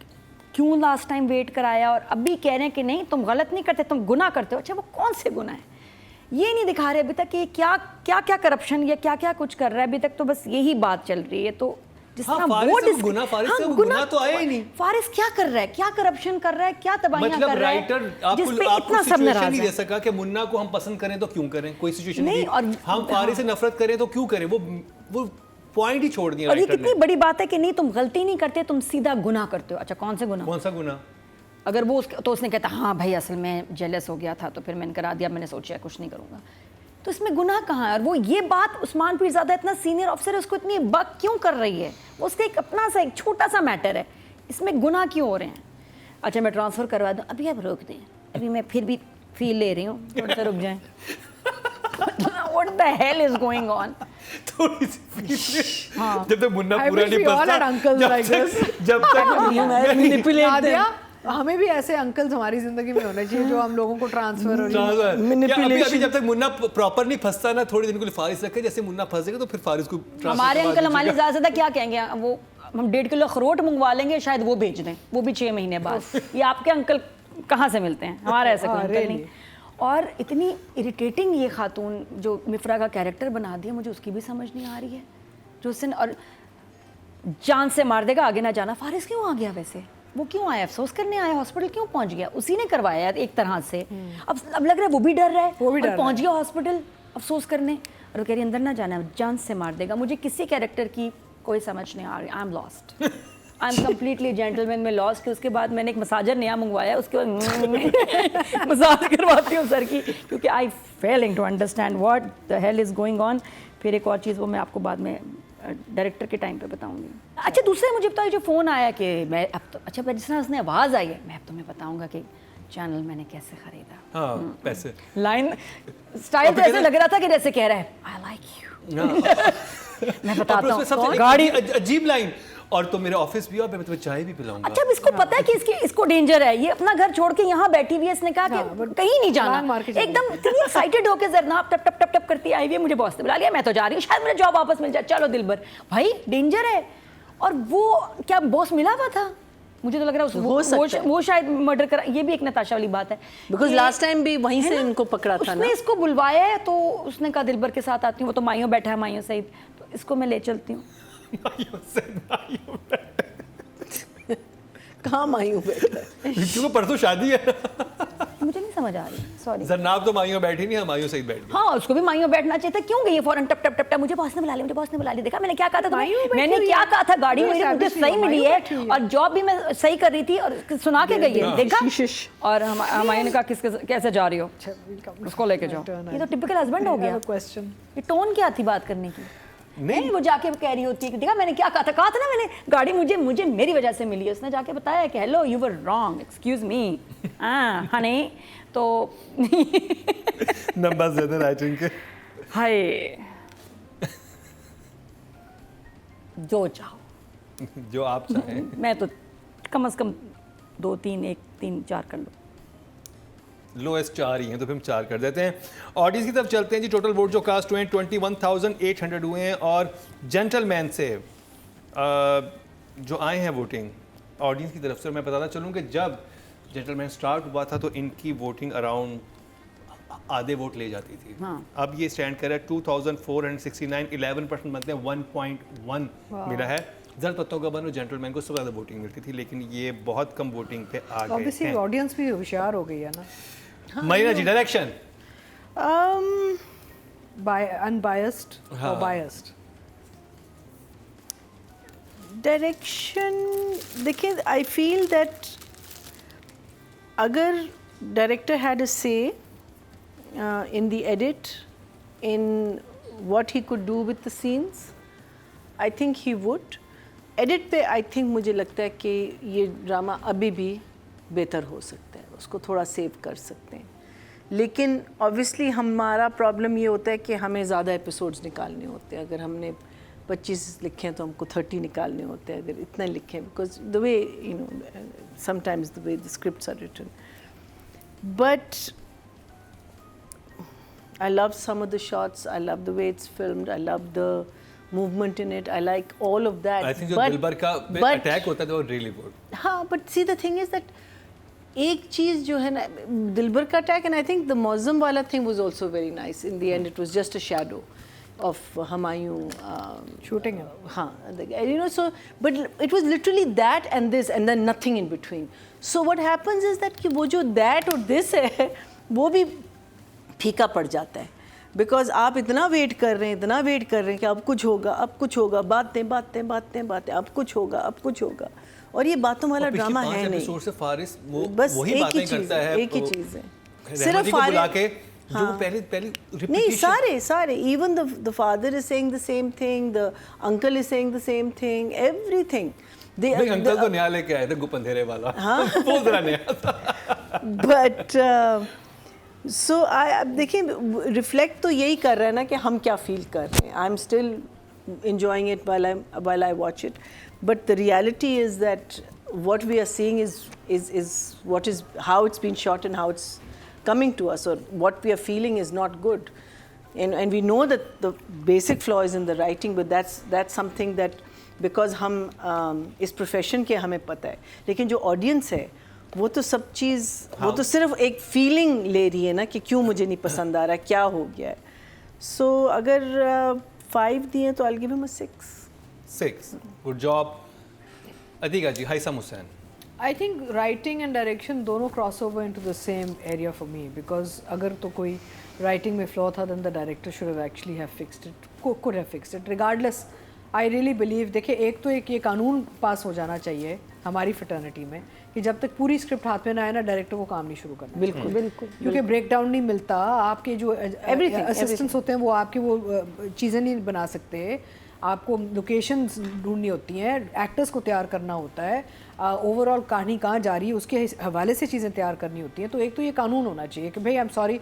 क्यों लास्ट टाइम वेट कराया, और अभी कह रहे हैं कि नहीं तुम गलत नहीं करते, तुम गुनाह करते हो। अच्छा वो कौन से गुनाह है ये नहीं दिखा रहे अभी तक कि क्या करप्शन या क्या कुछ कर रहा है। अभी तक तो बस यही बात चल रही है। तो जिस हाँ, तरह फारिस वो से वो गुनाह, फारिस से वो गुनाह तो आया ही नहीं। फारिस क्या कर रहा है, क्या करप्शन कर रहा है, क्या तबाहियां मतलब कर रहा है, राइटर जिस पे आपको इतना सब सिचुएशन नाराज नहीं है। दे सका कि मुन्ना को हम पसंद करें तो क्यों करें, कोई सिचुएशन नहीं, नहीं। और हम फारिस से नफरत करें तो क्यों करें, वो पॉइंट ही छोड़ दिया और ये राइटर कितनी ने। बड़ी बात है कि नहीं तुम गलती नहीं करते, तुम सीधा गुनाह करते हो। अच्छा कौन से गुनाह? कौन सा गुनाह? अगर वो तो उसने कहता हाँ भाई असल में जेलस हो गया था तो फिर मैंने करा दिया, मैंने सोचा कुछ नहीं करूँगा। तो इसमें गुनाह कहाँ है? और वो ये बात उस्मान पीरज़ादा इतना सीनियर ऑफिसर है, उसको इतनी बक क्यों कर रही है? वो उसका एक अपना सा एक छोटा सा मैटर है, इसमें गुनाह क्यों हो रहे हैं? अच्छा मैं ट्रांसफ़र करवा दूँ, अभी आप रोक दें, अभी मैं फिर भी फील ले रही हूँ, थोड़ा सा रुक जाएं। What the hell is going on? थोड़ी सी फील। जब तक मुन्ना I पूरा wish नहीं we all फंसता, had uncles like this. जब तक नादिया, हमें भी ऐसे अंकल्स हमारी जिंदगी में होने चाहिए जो हम लोगों को ट्रांसफर अभी जब तक मुन्ना प्रॉपर नहीं फंसता ना, थोड़ी दिन के लिए फारिस रखे, जैसे मुन्ना फंसेगा तो फिर फारिस को हमारे अंकल हमारे ज़्यादा क्या कहेंगे, वो हम 1.5 किलो अखरोट मंगवा लेंगे, शायद वो भेज दें, वो भी 6 महीने बाद। ये आपके अंकल कहाँ से मिलते हैं? हमारा ऐसा कोई अंकल नहीं। और इतनी इरिटेटिंग ये खातून जो मिफ्रा का कैरेक्टर बना दिया, मुझे उसकी भी समझ नहीं आ रही है। जो उसने और जान से मार देगा, आगे ना जाना। फारिस क्यों आ गया वैसे? वो क्यों आया? अफसोस करने आया? हॉस्पिटल क्यों पहुंच गया? उसी ने करवाया एक तरह से। अब लग रहा है वो भी डर रहा है, वो भी डर पहुंच गया हॉस्पिटल अफसोस करने, और कह रही अंदर ना जाना, जान से मार देगा। मुझे किसी कैरेक्टर की कोई समझ नहीं आ रही। I am lost. I am completely gentleman में लॉस्ट। उसके बाद मैंने एक मसाजर नया मंगवाया, उसके बाद मसाज करवाती हूँ सर की, क्योंकि I failing to understand what the hell is going on. फिर एक और चीज़ वो मैं आपको बाद में डायरेक्टर के टाइम पे बताऊंगी। अच्छा दूसरा मुझे बताओ, जो फ़ोन आया कि मैं अब तो, अच्छा जिस तरह उसने आवाज़ आई है, मैं अब तुम्हें बताऊंगा कि चैनल मैंने कैसे ख़रीदा। हाँ पैसे लाइन स्टाइल तो ऐसे लग रहा था कि जैसे कह रहा है आई लाइक यू। मैं बताता हूँ गाड़ी अजीब लाइन, और तो मेरे ऑफिस भी और मैं तुम्हें चाय भी पिलाऊंगा। अच्छा अब इसको पता है कि इसको डेंजर है, ये अपना घर छोड़ के यहाँ बैठी हुई है, इसने कहा कि कहीं नहीं जाना, एकदम इतनी एक्साइटेड होके जरनाब टप टप टप टप करती आई हुई है, मुझे बॉस ने बुला लिया, मैं तो जा रही हूँ, शायद मुझे जॉब वापस मिल जाए, चलो दिलबर भाई डेंजर है। और वो क्या बॉस मिला हुआ था, मुझे तो लग रहा है वो शायद मर्डर करा, ये भी एक नताशा वाली बात है, बिकॉज लास्ट टाइम भी वहीं से इनको पकड़ा था ना। उसने इसको बुलवाया है तो उसने कहा दिलबर के साथ आती हूँ, वो तो माइयों बैठा है, माइयों सहित, तो इसको मैं ले चलती हूँ। कहाँ मायूं बैठा है? क्योंकि परसों शादी है। मुझे नहीं समझ आ रही, सॉरी। जरनाब तो माइयों बैठी नहीं है, माइयों सहित बैठ गई। हाँ उसको भी माइयों बैठना चाहिए था, क्यों गई है फौरन टप टप टप टप, मुझे बॉस ने बुला लिया, मुझे बॉस ने बुला लिया, देखा मैंने क्या कहा था तुम्हें, मैंने क्या कहा था, गाड़ी मेरी मुझे सही मिली है और जॉब भी मैं सही कर रही थी और सुना के गई है, देखा। और हमारे ने कहा किसके कैसे जा रही हो, उसको लेके जाओ। ये तो टिपिकल हस्बैंड हो गया। क्वेश्चन, ये टोन क्या थी बात करने की? नहीं वो जाके कह रही होती है कि देखा मैंने क्या कहा था ना, मैंने गाड़ी मुझे मेरी वजह से मिली है, उसने जाके बताया कि hello you were wrong, excuse me Honey, तो नंबर ज्यादा राइटिंग के। हाय जो चाहो, जो आप चाहें। मैं तो कम से कम 2 3 1 3 4 कर लो। लोएस्ट 4 ही हैं, तो फिर हम 4 कर देते हैं। ऑडियंस की तरफ चलते हैं जी। टोटल वोट जो कास्ट हुए हैं 21,800 हुए हैं, और जेंटलमैन से जो आए हैं वोटिंग ऑडियंस की तरफ से, मैं बताना चलूँ कि जब जेंटलमैन स्टार्ट हुआ था तो इनकी वोटिंग अराउंड आधे वोट ले जाती थी। हाँ। अब ये स्टैंड कर रहा है 2,469, 11% बनते हैं, 1.1 मिला है। जल्द पत्तों का बनो जेंटलमैन को सबसे ज़्यादा वोटिंग मिलती थी, लेकिन ये बहुत कम वोटिंग पे आ गए ऑब्वियसली हैं। ऑडियंस भी होशियार हो गई है ना। मरीना जी डायरेक्शन अनबायस्ड और बायस्ड डायरेक्शन देखिए, आई फील दैट अगर डायरेक्टर हैड अ से in the edit, in what he could do with the scenes, I think he would. Edit पे आई थिंक मुझे लगता है कि ये ड्रामा अभी भी बेहतर हो सकता है, उसको थोड़ा सेव कर सकते हैं। लेकिन ऑब्वियसली हमारा प्रॉब्लम ये होता है कि हमें ज़्यादा एपिसोड्स निकालने होते हैं। अगर हमने 25 लिखे हैं तो हमको 30 निकालने होते हैं, अगर इतने लिखे हैं, because the way you know sometimes the way the scripts are written. But I love some of the shots. I love the way it's filmed. I love the movement in it. I like all of that. I think जो दिलबर का attack होता था वो really good. हाँ, but see the thing is that एक चीज़ जो है ना दिलबर का attack, and I think the Mauzam वाला thing was also very nice. In the end, it was just a shadow of Humayun shooting him. हाँ, you know, so but it was literally that and this and then nothing in between. So what happens is that कि वो जो that और this है वो भी फीका पड़ जाता है, बिकॉज आप इतना वेट कर रहे हैं कि अब कुछ होगा, बातें अब कुछ होगा, और ये बातों वाला ड्रामा है नहीं। से फारिस वो बस वही एक बातें ही चीज़ करता है, है, एक ही चीज़ है, सिर्फ बुला के जो हाँ। पहले नहीं, सारे even the father is saying the same thing, the uncle is saying the same thing, everything. Uncle तो नया लेके आए थे गुपंधेरे वाला, वो जरा नया था। बट सो देखिए रिफ्लेक्ट तो यही कर रहा है ना कि हम क्या फील कर रहे हैं। I am still enjoying it while I watch it, but the reality is that what we are seeing is what is how it's been shot and how it's coming to us, or what we are feeling is not good, and we know that the basic flaw is in the writing, but that's something that because हम इस profession के हमें पता है, लेकिन जो audience है वो तो सब चीज़ वो तो सिर्फ एक फीलिंग ले रही है ना कि क्यों मुझे नहीं पसंद आ रहा, क्या हो गया है। सो अगर 5 दिए तो I'll give him a 6. Good job. Adiga ji, हाइसम Hussain. I think writing and direction दोनों cross over into the same area for me, because अगर तो कोई writing में flaw था then the director should have actually have fixed it, could have fixed it, regardless I really believe, देखिए एक तो एक ये कानून पास हो जाना चाहिए हमारी फ्रेटर्निटी में कि जब तक पूरी स्क्रिप्ट हाथ में ना आए ना, डायरेक्टर को काम नहीं शुरू करना। बिल्कुल बिल्कुल, क्योंकि ब्रेक डाउन नहीं मिलता, आपके जो असिस्टेंट्स होते हैं वो आपकी वो चीज़ें नहीं बना सकते, आपको लोकेशंस ढूंढनी होती हैं, एक्टर्स को तैयार करना होता है, ओवरऑल कहानी कहाँ जा रही है उसके हवाले से चीज़ें तैयार करनी होती हैं। तो एक तो ये कानून होना चाहिए कि भाई I am sorry,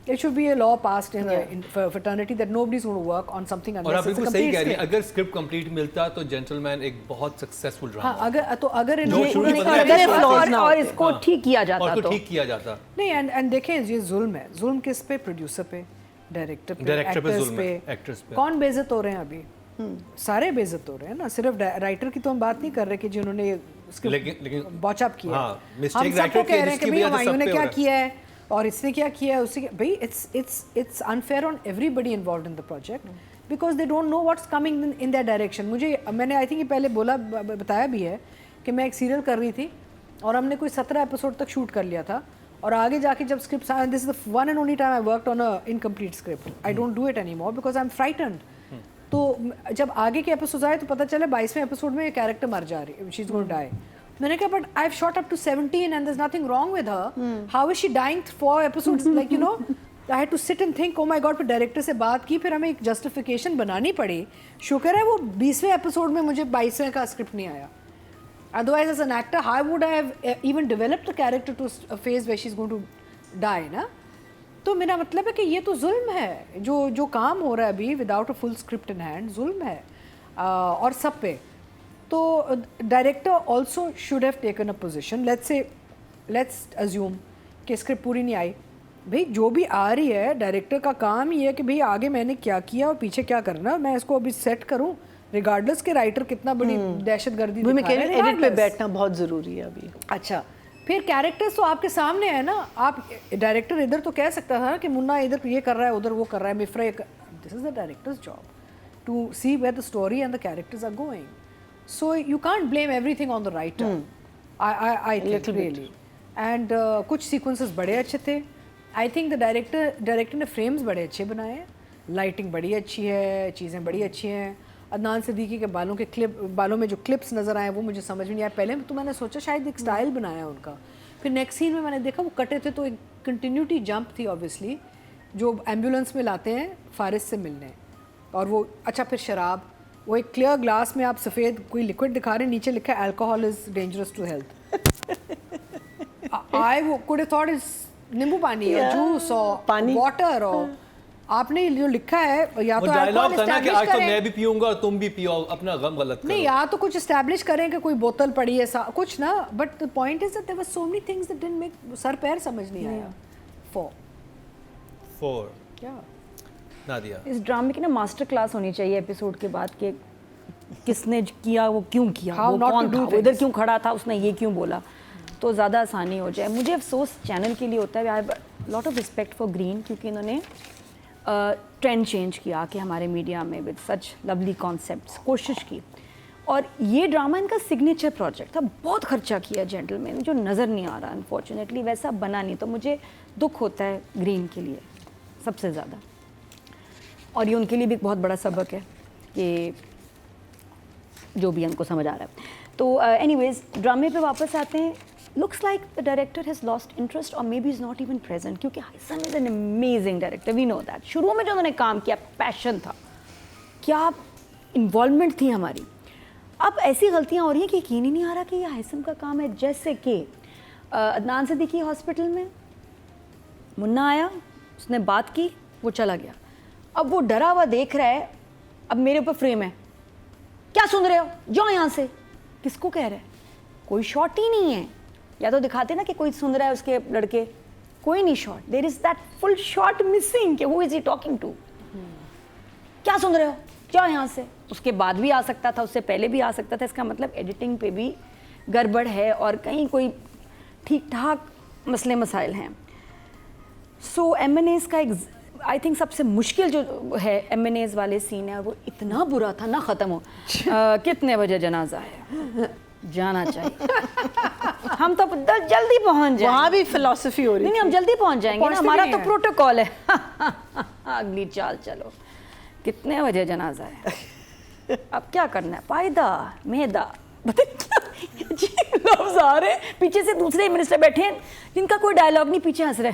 it should be a law passed in fraternity that nobody's going to work on something और unless आप it's a बिल्कुल सही complete कह रही हैं, script. अगर स्क्रिप्ट कंप्लीट मिलता तो जेंटलमैन एक बहुत सक्सेसफुल ड्रामा हाँ, अगर जो शुरू में और बंदा अगर flaws और, ना और होते। इसको ठीक किया जाता और तो ठीक किया जाता। नहीं, एंड देखें ये जुल्म है। जुल्म किस पे? प्रोड्यूसर पे, डायरेक्टर पे, Director पे एक्टर्स जुल्म पे, है, actors पे। कौन बेइज्जत हो रहे हैं अभी? सारे बेइज्जत हो रहे हैं ना, सिर्फ राइटर की तो हम बात नहीं कर रहे कि जिन्होंने लेकिन बॉचअप किया। हाँ, हम mistake सबको writer की कह रहे हैं कि जिसकी भाई वजह से हमायूं ने सब पे क्या हो रहा है। किया है और इसने क्या किया है, उससे भाई it's unfair on everybody involved in the project because they don't know what's coming in their direction. मैंने आई थिंक ये पहले बताया भी है कि मैं एक सीरियल कर रही थी और हमने कोई 17 एपिसोड तक शूट कर लिया था, और आगे जाके जब script, this is the one and only time I worked on a incomplete script. I don't do it any more because I am frightened. तो जब आगे के एपिसोड आए तो पता चला 22वें एपिसोड में ये कैरेक्टर मर जा रही है, she is going to die. मैंने कहा but I have shot up to 17 and there is nothing wrong with her, how is she dying 4 episodes, like you know I had to sit and think, oh my god. फिर director से बात की, फिर हमें एक justification बनानी पड़ी। शुक्र है वो 20वें एपिसोड में मुझे 22वें का स्क्रिप्ट नहीं आया, otherwise as an actor how would I have even developed the character to a phase where she is going to die ना। तो मेरा मतलब है कि ये तो जुल्म है, जो काम हो रहा है अभी without a full script in hand, जुल्म है और सब पे। तो director also should have taken a position, let's assume कि स्क्रिप्ट पूरी नहीं आई, भाई जो भी आ रही है डायरेक्टर का काम ही है कि भाई आगे मैंने क्या किया और पीछे क्या करना, मैं इसको अभी सेट करूं रिगार्डलेस के राइटर कितना बड़ी दहशतगर्दी मैं दिखा कह रहा रही है, हूँ एडिट पे regardless। बैठना बहुत ज़रूरी है अभी। अच्छा, फिर कैरेक्टर्स तो आपके सामने है ना, आप डायरेक्टर इधर तो कह सकता था कि मुन्ना इधर ये कर रहा है, उधर वो कर रहा है, मिफ्रा this is the director's job to see where the story and the characters are going, so you can't blame everything on the writer, I think really. And कुछ सीक्वेंसेस बड़े अच्छे थे, आई थिंक द डायरेक्टर ने frames बड़े अच्छे बनाए हैं, lighting बड़ी अच्छी है, चीज़ें बड़ी अच्छी हैं। अदनान सिद्दीकी के बालों में जो क्लिप्स नज़र आए वो मुझे समझ में नहीं आया। पहले तो मैंने सोचा शायद एक स्टाइल बनाया उनका, फिर नेक्स्ट सीन में मैंने देखा वो कटे थे, तो एक कंटिन्यूटी जंप थी ऑब्वियसली, जो एम्बुलेंस में लाते हैं फारिस से मिलने, और वो अच्छा फिर शराब, वो एक क्लियर ग्लास में आप सफ़ेद कोई लिक्विड दिखा रहे हैं, नीचे लिखा है alcohol is dangerous to health. I would could have thought is नींबू पानी और जूस और पानी। वाटर, और आपने जो लिखा है या वो तो डायलॉग अल्कोहल था ना कि एस्टैब्लिश आज तो करें, मैं भी पीऊंगा और तुम भी पियो, अपना गम गलत करो। नहीं या तो कुछ एस्टैब्लिश करें कि कोई बोतल पड़ी है कुछ ना, but the point is that there were so many things that didn't make, सर पैर समझ नहीं आया। फोर क्या नादिया, इस ड्रामे की ना मास्टर क्लास होनी चाहिए एपिसोड के बाद कि किसने किया, वो क्यों किया, How वो not कौन to do था, वो इधर things. क्यों खड़ा था, उसने ये क्यों बोला, तो ज़्यादा आसानी हो जाए। मुझे अफसोस चैनल के लिए होता है, I have lot of respect for green, क्योंकि इन्होंने ट्रेंड चेंज किया कि हमारे मीडिया में विद सच लवली कॉन्सेप्ट्स कोशिश की, और ये ड्रामा इनका सिग्नेचर प्रोजेक्ट था, बहुत खर्चा किया जेंटलमैन, जो नज़र नहीं आ रहा अनफॉर्चुनेटली, वैसा बना नहीं, तो मुझे दुख होता है ग्रीन के लिए सबसे ज़्यादा, और ये उनके लिए भी एक बहुत बड़ा सबक है कि जो भी हमको समझ आ रहा है। तो एनीवेज ड्रामे पे वापस आते हैं। Looks like the director has lost interest और maybe is not even present, क्योंकि हाइसन is an amazing director, we know that. शुरू में जो उन्होंने काम किया, पैशन था, क्या इन्वॉल्वमेंट थी हमारी। अब ऐसी गलतियाँ हो रही हैं कि यकीन ही नहीं आ रहा कि ये हाइसन का काम है। जैसे कि अदनान सिद्दीकी हॉस्पिटल में मुन्ना आया, उसने बात की, वो चला गया, अब वो डरा हुआ देख रहा है, अब मेरे ऊपर फ्रेम है, क्या सुन रहे हो, जाओ यहाँ से। किसको कह रहे हैं? कोई शॉट ही नहीं है, या तो दिखाते ना कि कोई सुन रहा है उसके लड़के, कोई नहीं shot, there is that full shot missing कि who is he talking to, क्या सुन रहे हो, जाओ यहाँ से। उसके बाद भी आ सकता था, उससे पहले भी आ सकता था, इसका मतलब एडिटिंग पे भी गड़बड़ है और कहीं कोई ठीक ठाक मसले मसाइल हैं। सो एमएनएस का एक आई थिंक सबसे मुश्किल जो है एमएनएस वाले सीन है, वो इतना बुरा था ना, ख़त्म हो कितने बजे जनाजा है, जाना चाहिए। हम तो जल्दी पहुंच जाएंगे, वहाँ भी फिलॉसफी हो रही नहीं हम जल्दी पहुंच जाएंगे ना, पहुंचते हमारा नहीं तो हैं। प्रोटोकॉल है। अगली चाल चलो, कितने बजे जनाजा है, अब क्या करना है, पायदा मैदा लफ्ज आ रहे हैं, पीछे से दूसरे मिनिस्टर बैठे हैं जिनका कोई डायलॉग नहीं, पीछे हंस रहे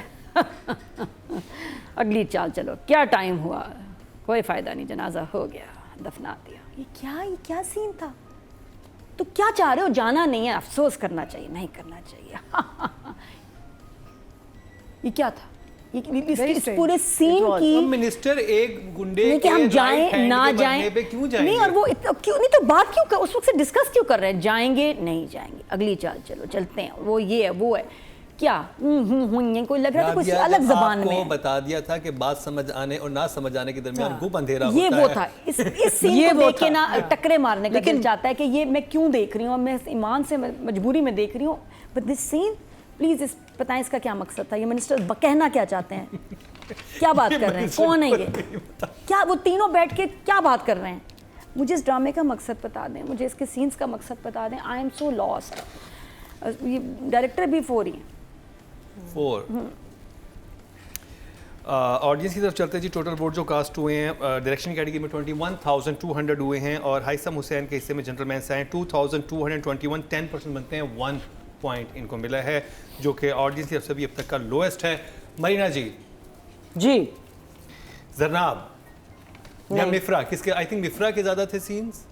अगली चाल चलो, क्या टाइम हुआ, कोई फायदा नहीं, जनाजा हो गया, दफना दिया। ये क्या सीन था? तो क्या चाह रहे हो? जाना नहीं है, अफसोस करना चाहिए, नहीं करना चाहिए ये क्या था? इस पूरे सीन की मिनिस्टर एक गुंडे नहीं कि हम जाएं ना जाएं पे क्यों जाएंगे? नहीं, और वो क्यों नहीं, तो बात क्यों उस वक्त से डिस्कस क्यों कर रहे हैं? जाएंगे नहीं जाएंगे, अगली चाल चलो, चलते हैं, वो ये है वो है, क्या कोई लग रहा था कुछ अलग जबान में आपको बता दिया था कि बात समझ आने और ना समझ आने के दरमियान गुप अंधेरा ये होता वो है। था, इस सीन को देख के ना टकरे मारने का दिल चाहता है कि ये मैं क्यों देख रही हूँ, मैं ईमान से मजबूरी में देख रही हूँ, बट दिस सीन प्लीज बताएं इसका क्या मकसद था? ये मिनिस्टर कहना क्या चाहते हैं? क्या बात कर रहे हैं? कौन है ये? क्या वो तीनों बैठ के क्या बात कर रहे हैं? मुझे इस ड्रामे का मकसद बता दें, मुझे इसके सीन्स का मकसद बता दें। I am so lost. ये डायरेक्टर भी 4 ही हैं। 4 ऑडियंस की तरफ चलते हैं जी। टोटल वोट जो कास्ट हुए हैं डायरेक्शन कैटेगरी में 21,200 हुए हैं और हाइसम हुसैन के हिस्से में जेंटलमैन से आए 2,221, 10% बनते हैं, 1 पॉइंट इनको मिला है जो कि ऑडियंस की तरफ से भी अब तक का लोएस्ट है। मरीना जी जरनाब या मिफ्रा, किसके? आई थिंक मिफ्रा के ज़्यादा थे सीन्स,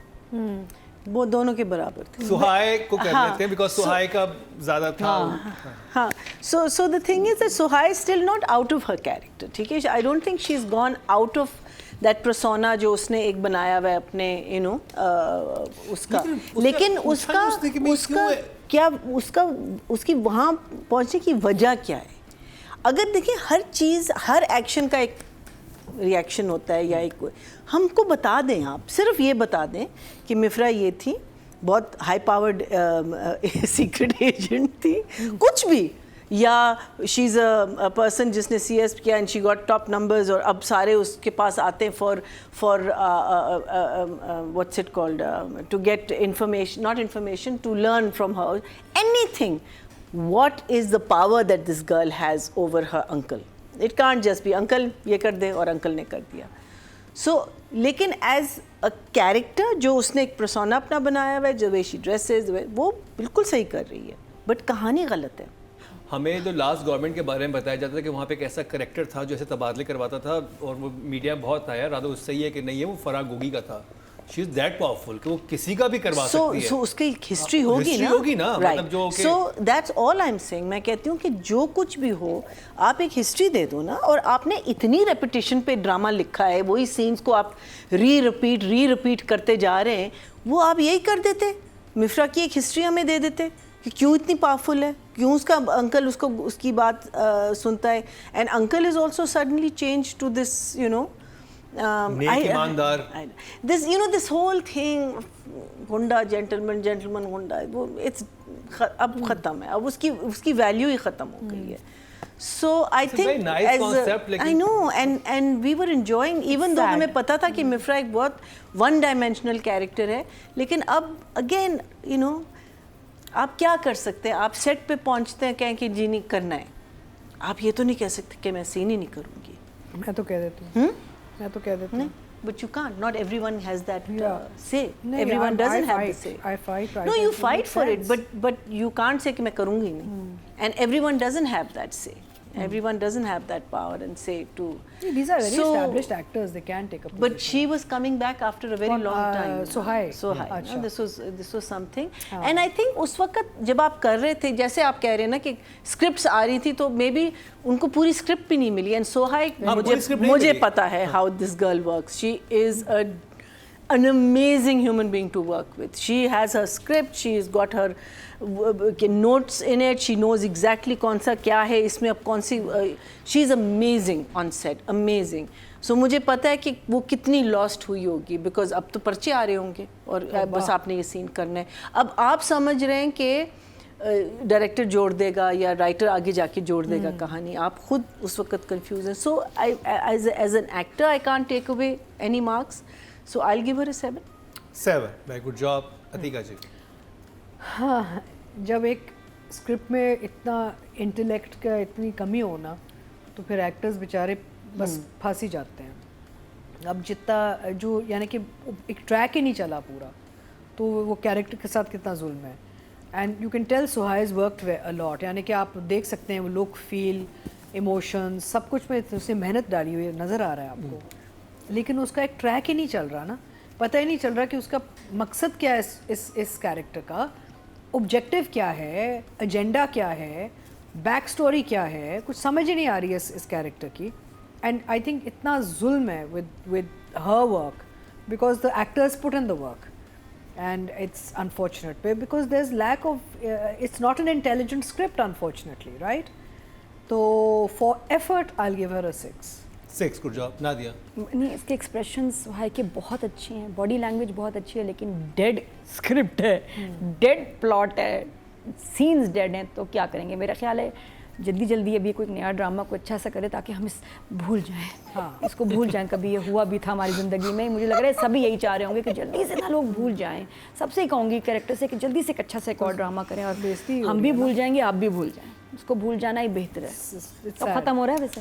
वो दोनों के बराबर थे। सुहाय को कर लेते हैं बिकॉज सुहाय का ज़्यादा था। हाँ, so the thing is that Suhai is still not out of her character, ठीक है? I don't think she's gone out of that persona जो उसने एक बनाया हुआ है अपने उसका, लेकिन उसका क्या, उसकी वहाँ पहुँचने की वजह क्या है? अगर देखिए हर चीज़, हर एक्शन का एक रिएक्शन होता है या एक, हमको बता दें, आप सिर्फ ये बता दें कि मिफ्रा ये थी, बहुत हाई पावर्ड सीक्रेट एजेंट थी, कुछ भी, या शी इज़ अ पर्सन जिसने CS किया and she got top numbers और अब सारे उसके पास आते हैं for what's it called, to get information, not information, to learn from her anything. What is the power that this girl has over her uncle? It can't just be uncle ये कर दे और uncle ने कर दिया। So लेकिन as a character जो उसने एक persona अपना बनाया हुआ है, जो way she dresses, वो बिल्कुल सही कर रही है, but कहानी गलत है। हमें जो लास्ट गवर्नमेंट के बारे में बताया जाता था कि वहाँ पे एक ऐसा करेक्टर था जो ऐसे तबादले करवाता था और वो मीडिया बहुत आया, राधा उससे ही है कि नहीं है, वो फराह गोगी का था। शी इज दैट पावरफुल कि वो किसी का भी करवा सकती है। So उसकी हिस्ट्री होगी ना, मतलब जो so that's all I'm saying। मैं कहती हूँ कि जो कुछ भी हो आप एक हिस्ट्री दे दो ना, और आपने इतनी रेपिटेशन पे ड्रामा लिखा है, वही सीन्स को आप री रिपीट करते जा रहे हैं, वो आप यही कर देते, मिफ्रा की एक हिस्ट्री हमें दे देते कि क्यों इतनी पावरफुल है, क्यों उसका अंकल उसकी बात सुनता है, and uncle is also suddenly change to this ईमानदार, this whole thing, goonda gentleman goonda, वो इट्स अब खत्म है, अब उसकी वैल्यू ही खत्म हो गई है। So I think I know, and we were enjoying, even though हमें पता था कि मिफ्रा एक बहुत one dimensional character है, लेकिन अब again आप क्या कर सकते हैं? आप सेट पे पहुंचते हैं, कहें कि जी नहीं करना है, आप ये तो नहीं कह सकते कि मैं सीन ही नहीं करूँगी। मैं तो कह देती हूँ, मैं तो कह देती हूँ। But you can't. Not everyone has that say. नहीं, Everyone doesn't have the say. I fight. No, you fight for it, but you can't say कि मैं करूँगी नहीं. And everyone doesn't have that say. Everyone doesn't have that power and say to. These are very established actors. They can take a position. But she was coming back after a very long time. Sohai. This was something. And I think उस वक्त जब आप कर रहे थे, जैसे आप कह रहे हैं ना कि स्क्रिप्ट्स आ रही थी, तो मे बी उनको पूरी स्क्रिप्ट भी नहीं मिली। एंड सोहाई मुझे पता है how this girl works. She is an amazing human being to work with. She has her script, she's got her notes in it, she knows exactly कौन सा क्या है इसमें, अब कौन सी, she is amazing on set, amazing. So मुझे पता है कि वो कितनी lost हुई होगी, because अब तो पर्चे आ रहे होंगे और बस आपने ये सीन करना है। अब आप समझ रहे हैं कि डायरेक्टर जोड़ देगा या राइटर आगे जाके जोड़ देगा कहानी, आप खुद उस वक्त कंफ्यूज हैं। So as an actor I can't take away any marks, so I'll give her a 7. Very good job, Atika ji. हाँ, जब एक स्क्रिप्ट में इतना इंटेलेक्ट का इतनी कमी हो ना, तो फिर एक्टर्स बेचारे बस फांसी जाते हैं। अब जितना जो यानी कि एक ट्रैक ही नहीं चला पूरा, तो वो कैरेक्टर के साथ कितना जुल्म है। And you can tell so he's worked a lot, यानी कि आप देख सकते हैं वो लुक, फील, इमोशंस, सब कुछ में उसने मेहनत डाली हुई नज़र आ रहा है आपको, लेकिन उसका एक ट्रैक ही नहीं चल रहा ना, पता ही नहीं चल रहा कि उसका मकसद क्या है, इस कैरेक्टर का ऑब्जेक्टिव क्या है, एजेंडा क्या है, बैक स्टोरी क्या है, कुछ समझ ही नहीं आ रही है इस कैरेक्टर की। एंड आई थिंक इतना जुल्म है with her work, because the actors put in the work and it's unfortunate because there's lack of it's not an intelligent script, unfortunately, right? So for effort I'll give her a 6. Good job. Nadia? नहीं, इसके expressions है कि बहुत अच्छे हैं, body language बहुत अच्छी है, लेकिन डेड स्क्रिप्ट है, डेड प्लॉट है, सीन्स डेड हैं, तो क्या करेंगे? मेरा ख्याल है जल्दी जल्दी अभी कोई नया ड्रामा को अच्छा सा करे ताकि हम इस भूल जाएं, हाँ, इसको भूल जाएं, कभी ये हुआ भी था हमारी ज़िंदगी में। मुझे लग रहा है सभी यही चाह रहे होंगे कि जल्दी से ना लोग भूल जाएं। सबसे ही कहूँगी कैरेक्टर से कि जल्दी से एक अच्छा सा एक और ड्रामा करें और हम भी भूल जाएंगे, आप भी भूल जाएं, उसको भूल जाना ही बेहतर है। तो ख़त्म हो रहा है वैसे,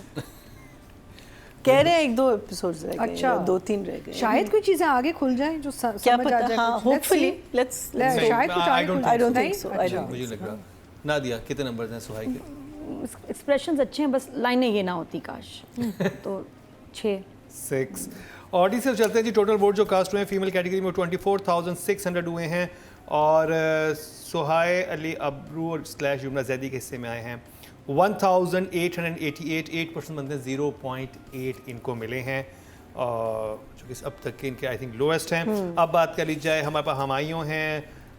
कह रहे हैं 1-2 एपिसोड्स रह गए, अच्छा, 2-3 रह गए, शायद कोई चीज़ें आगे खुल जाएं जो क्या समझ आ पता, जाए। हाँ, होपफुली लेट्स शायद कुछ आगे खुल I don't जाए। think so, I don't मुझे लग रहा। नादिया, कितने नंबर हैं सुहाई के? एक्सप्रेशंस अच्छे हैं, बस लाइनें ये ना होती काश। तो 6। ऑडी से चलते हैं जी। टोटल वोट जो कास्ट हुए हैं फीमेल कैटेगरी में 24,600 हुए हैं और सुहाय अली अबरू और / युमना जैदी के हिस्से में आए हैं 1,888, 8% बनते हैं, 0.8 इनको मिले हैं जो कि अब तक के इनके आई थिंक लोएस्ट हैं। अब बात कर ली जाए, हमारे पास हमायूं हैं,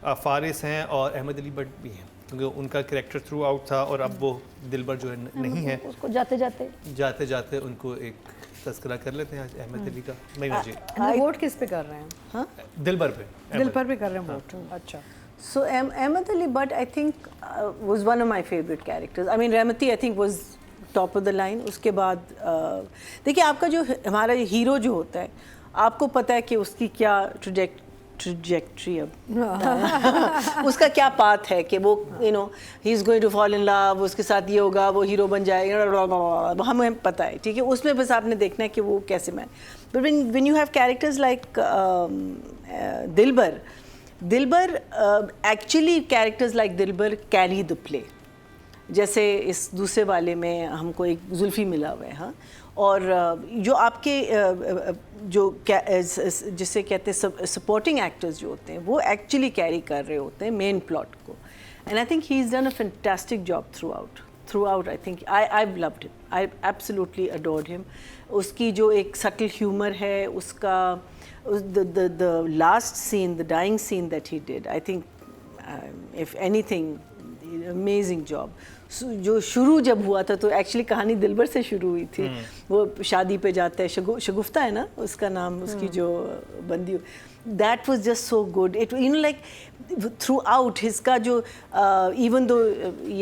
फारिस हैं और अहमद अली भट्ट भी हैं, क्योंकि उनका कैरेक्टर थ्रू आउट था और अब वो दिलबर जो है नहीं है। उसको जाते जाते उनको एक तस्करा कर लेते हैं आज अहमद अली का। नहीं जी, वोट किस पे कर रहे हैं? हाँ, दिलबर पे, दिल पर भी कर रहे हैं वोट। अच्छा, so Ahmed Ali Bhatt I think was one of my favorite characters. I mean Rahmati I think was top of the line. उसके बाद देखिए आपका जो हमारा हीरो जो होता है, आपको पता है कि उसकी क्या ट्रैजेक्टरी अब उसका क्या पाथ है कि वो ही is going to fall in love, उसके साथ ये होगा, वो हीरो बन जाएगा, हमें पता है, ठीक है। उसमें बस आपने देखना है कि वो कैसे man. But when you have characters like Dilbar actually characters like Dilbar carry the play. जैसे इस दूसरे वाले में हमको एक जुल्फ़ी मिला हुआ है, हाँ, और जो आपके जो जिसे कहते हैं सपोर्टिंग एक्टर्स जो होते हैं वो एक्चुअली कैरी कर रहे होते हैं मेन प्लॉट को। And I think he is done a fantastic job through out. I think I loved him, I absolutely adored him. उसकी जो एक सटल ह्यूमर है, उसका the last scene, the dying scene that he did, I think if anything amazing job. जो शुरू जब हुआ था तो एक्चुअली कहानी दिलबर से शुरू हुई थी। वो शादी पे जाता है, शगुफ्ता है ना उसका नाम, उसकी जो बंदी, that was just so good. It like throughout इसका जो even though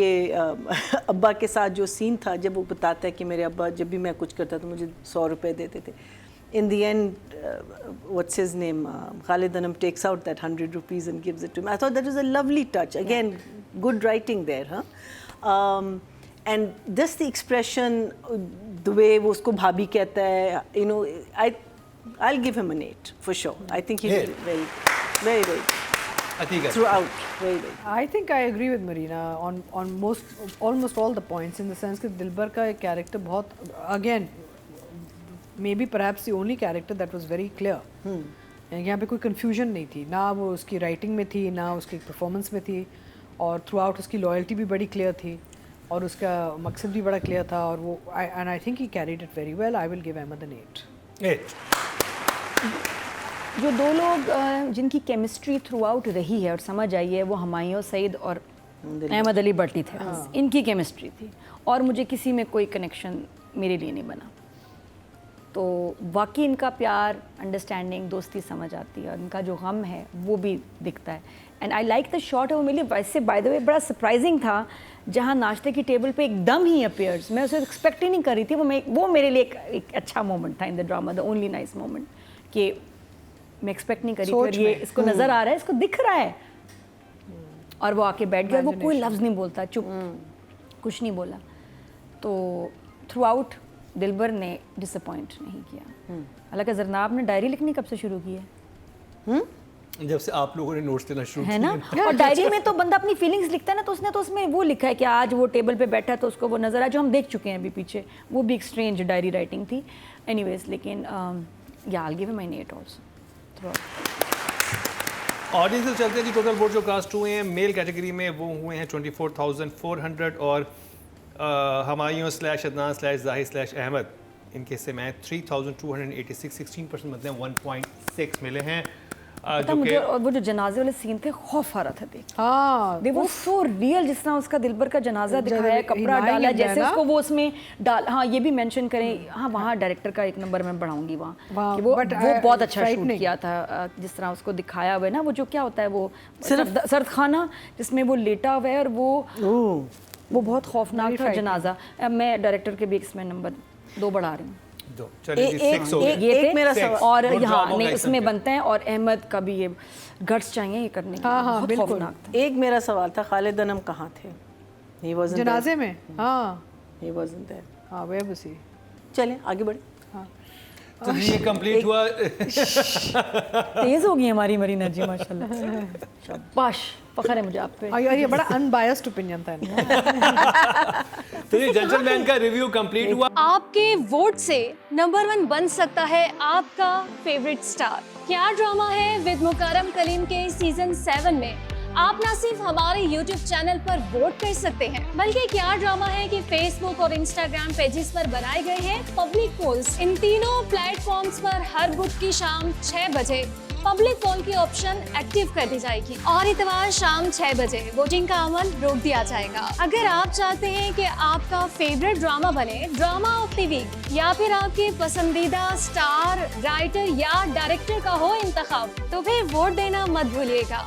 ये अब्बा के साथ जो सीन था जब वो बताता है कि मेरे अब्बा जब भी मैं कुछ करता तो मुझे 100 रुपए देते थे। In the end, what's his name? Khalid Anam takes out that 100 rupees and gives it to him. I thought that was a lovely touch. Again, good writing there, huh? And just the expression, the way वो उसको भाभी कहता है, I'll give him an 8 for sure. I think he did very throughout. Very. I think I agree with Marina on almost all the points, in the sense that Dilbar का एक character बहुत, again, maybe perhaps the only character that was very clear. यहाँ पे कोई confusion नहीं थी, ना वो उसकी writing में थी, ना उसकी performance में थी, और throughout उसकी loyalty भी बड़ी clear थी, और उसका मकसद भी बड़ा clear था, और वो and I think he carried it very well. I will give Ahmed an 8. जो दो लोग जिनकी केमिस्ट्री थ्रू आउट रही है और समझ आई है, वो हमायूं सईद और अहमद अली भट्टी थे। इनकी केमिस्ट्री थी और मुझे किसी में कोई कनेक्शन मेरे लिए नहीं बना। तो वाकई इनका प्यार, अंडरस्टैंडिंग, दोस्ती समझ आती है, और इनका जो गम है वो भी दिखता है। And I like the shot. वो मेरे लिए वैसे बाय द वे बड़ा सरप्राइजिंग था, जहाँ नाश्ते की टेबल पे एकदम ही अपीयर्स। मैं उसे एक्सपेक्ट ही नहीं कर रही थी। वो मेरे लिए एक अच्छा मोमेंट था in the drama, the only nice moment, कि मैं एक्सपेक्ट नहीं करी थी और ये इसको नज़र आ रहा है, इसको दिख रहा है, और वो आके बैठ गया। वो कोई लफ्ज़ नहीं बोलता, चुप, कुछ नहीं बोला। तो थ्रू आउट दिलबर ने डिसअपॉइंट नहीं किया। हालांकि जरनाब ने डायरी लिखनी कब से शुरू की है? जब से आप लोगों ने नोट्स देना शुरू है किए ना। और डायरी में तो बंदा अपनी फीलिंग्स लिखता है ना, तो उसने तो उसमें वो लिखा है कि आज वो टेबल पे बैठा है तो उसको वो नज़र आया, जो हम देख चुके हैं अभी पीछे। वो भी एक स्ट्रेंज डायरी राइटिंग थी। एनीवेज, लेकिन या I give him my 8 also. Audience से चलते हैं जी। टोटल वोट जो कास्ट हुए हैं मेल कैटेगरी में वो हुए हैं 24,400 और हमायूं / अदनान / जाहिद / अहमद इनके हिस्से में 3,286 16% मतलब 1.6 मिले हैं। पता जो मुझे, कि और वो जो जनाजे वाले सीन थे, खौफ आ रहा था देख। हाँ, दे वो सो रियल, जिस तरह उसका दिलबर का जनाजा दिखाया है, कपड़ा lying डाला in there जैसे ना? उसको वो उसमें डाल। हाँ, ये भी मेंशन करें, हाँ वहाँ डायरेक्टर का 1 नंबर मैं बढ़ाऊंगी वहाँ कि वो but, बहुत अच्छा शूट frightening. किया था। जिस तरह उसको दिखाया हुआ है ना, वो जो क्या होता है वो सर्द खाना जिसमें वो लेटा हुआ है, और वो बहुत खौफनाक था जनाजा। अब मैं डायरेक्टर के भी इसमें नंबर 2 बढ़ा रही हूँ। दो चलिए जी, 6 हो गए। ये थे मेरा Six. सवाल। और और यहाँ drama नहीं का उसमें हिस्सा बनते हैं, और अहमद का भी ये गट्स चाहिए ये करने के लिए। बहुत बिल्कुल। खौफनाक था। एक मेरा सवाल था, खालिद अनम कहाँ थे? He wasn't there. जनाजे में। हाँ He wasn't there. हाँ, वे बुसी। चलें आगे बढ़े। तो ये कंप्लीट हुआ। तेज हो गई हमारी मरीना जी माशाल्लाह। शाबाश, फख्र है मुझे आप पे। और ये बड़ा अनबायस्ड ओपिनियन था इनका। तो ये जेंटलमैन का रिव्यू कंप्लीट हुआ। आपके वोट से नंबर 1 बन सकता है आपका फेवरेट स्टार। क्या ड्रामा है विद मुकरम कलीम के सीजन 7 में आप ना सिर्फ हमारे YouTube चैनल पर वोट कर सकते हैं, बल्कि क्या ड्रामा है कि Facebook और Instagram पेजेस पर बनाए गए हैं पब्लिक पोल्स। इन तीनों प्लेटफॉर्म्स पर हर बुध की शाम 6 बजे पब्लिक पोल की ऑप्शन एक्टिव कर दी जाएगी और इतवार शाम 6 बजे वोटिंग का अमल रोक दिया जाएगा। अगर आप चाहते हैं कि आपका फेवरेट ड्रामा बने ड्रामा ऑफ द वीक, या फिर आपके पसंदीदा स्टार, राइटर या डायरेक्टर का हो इंतखाब, तो फिर वोट देना मत भूलिएगा।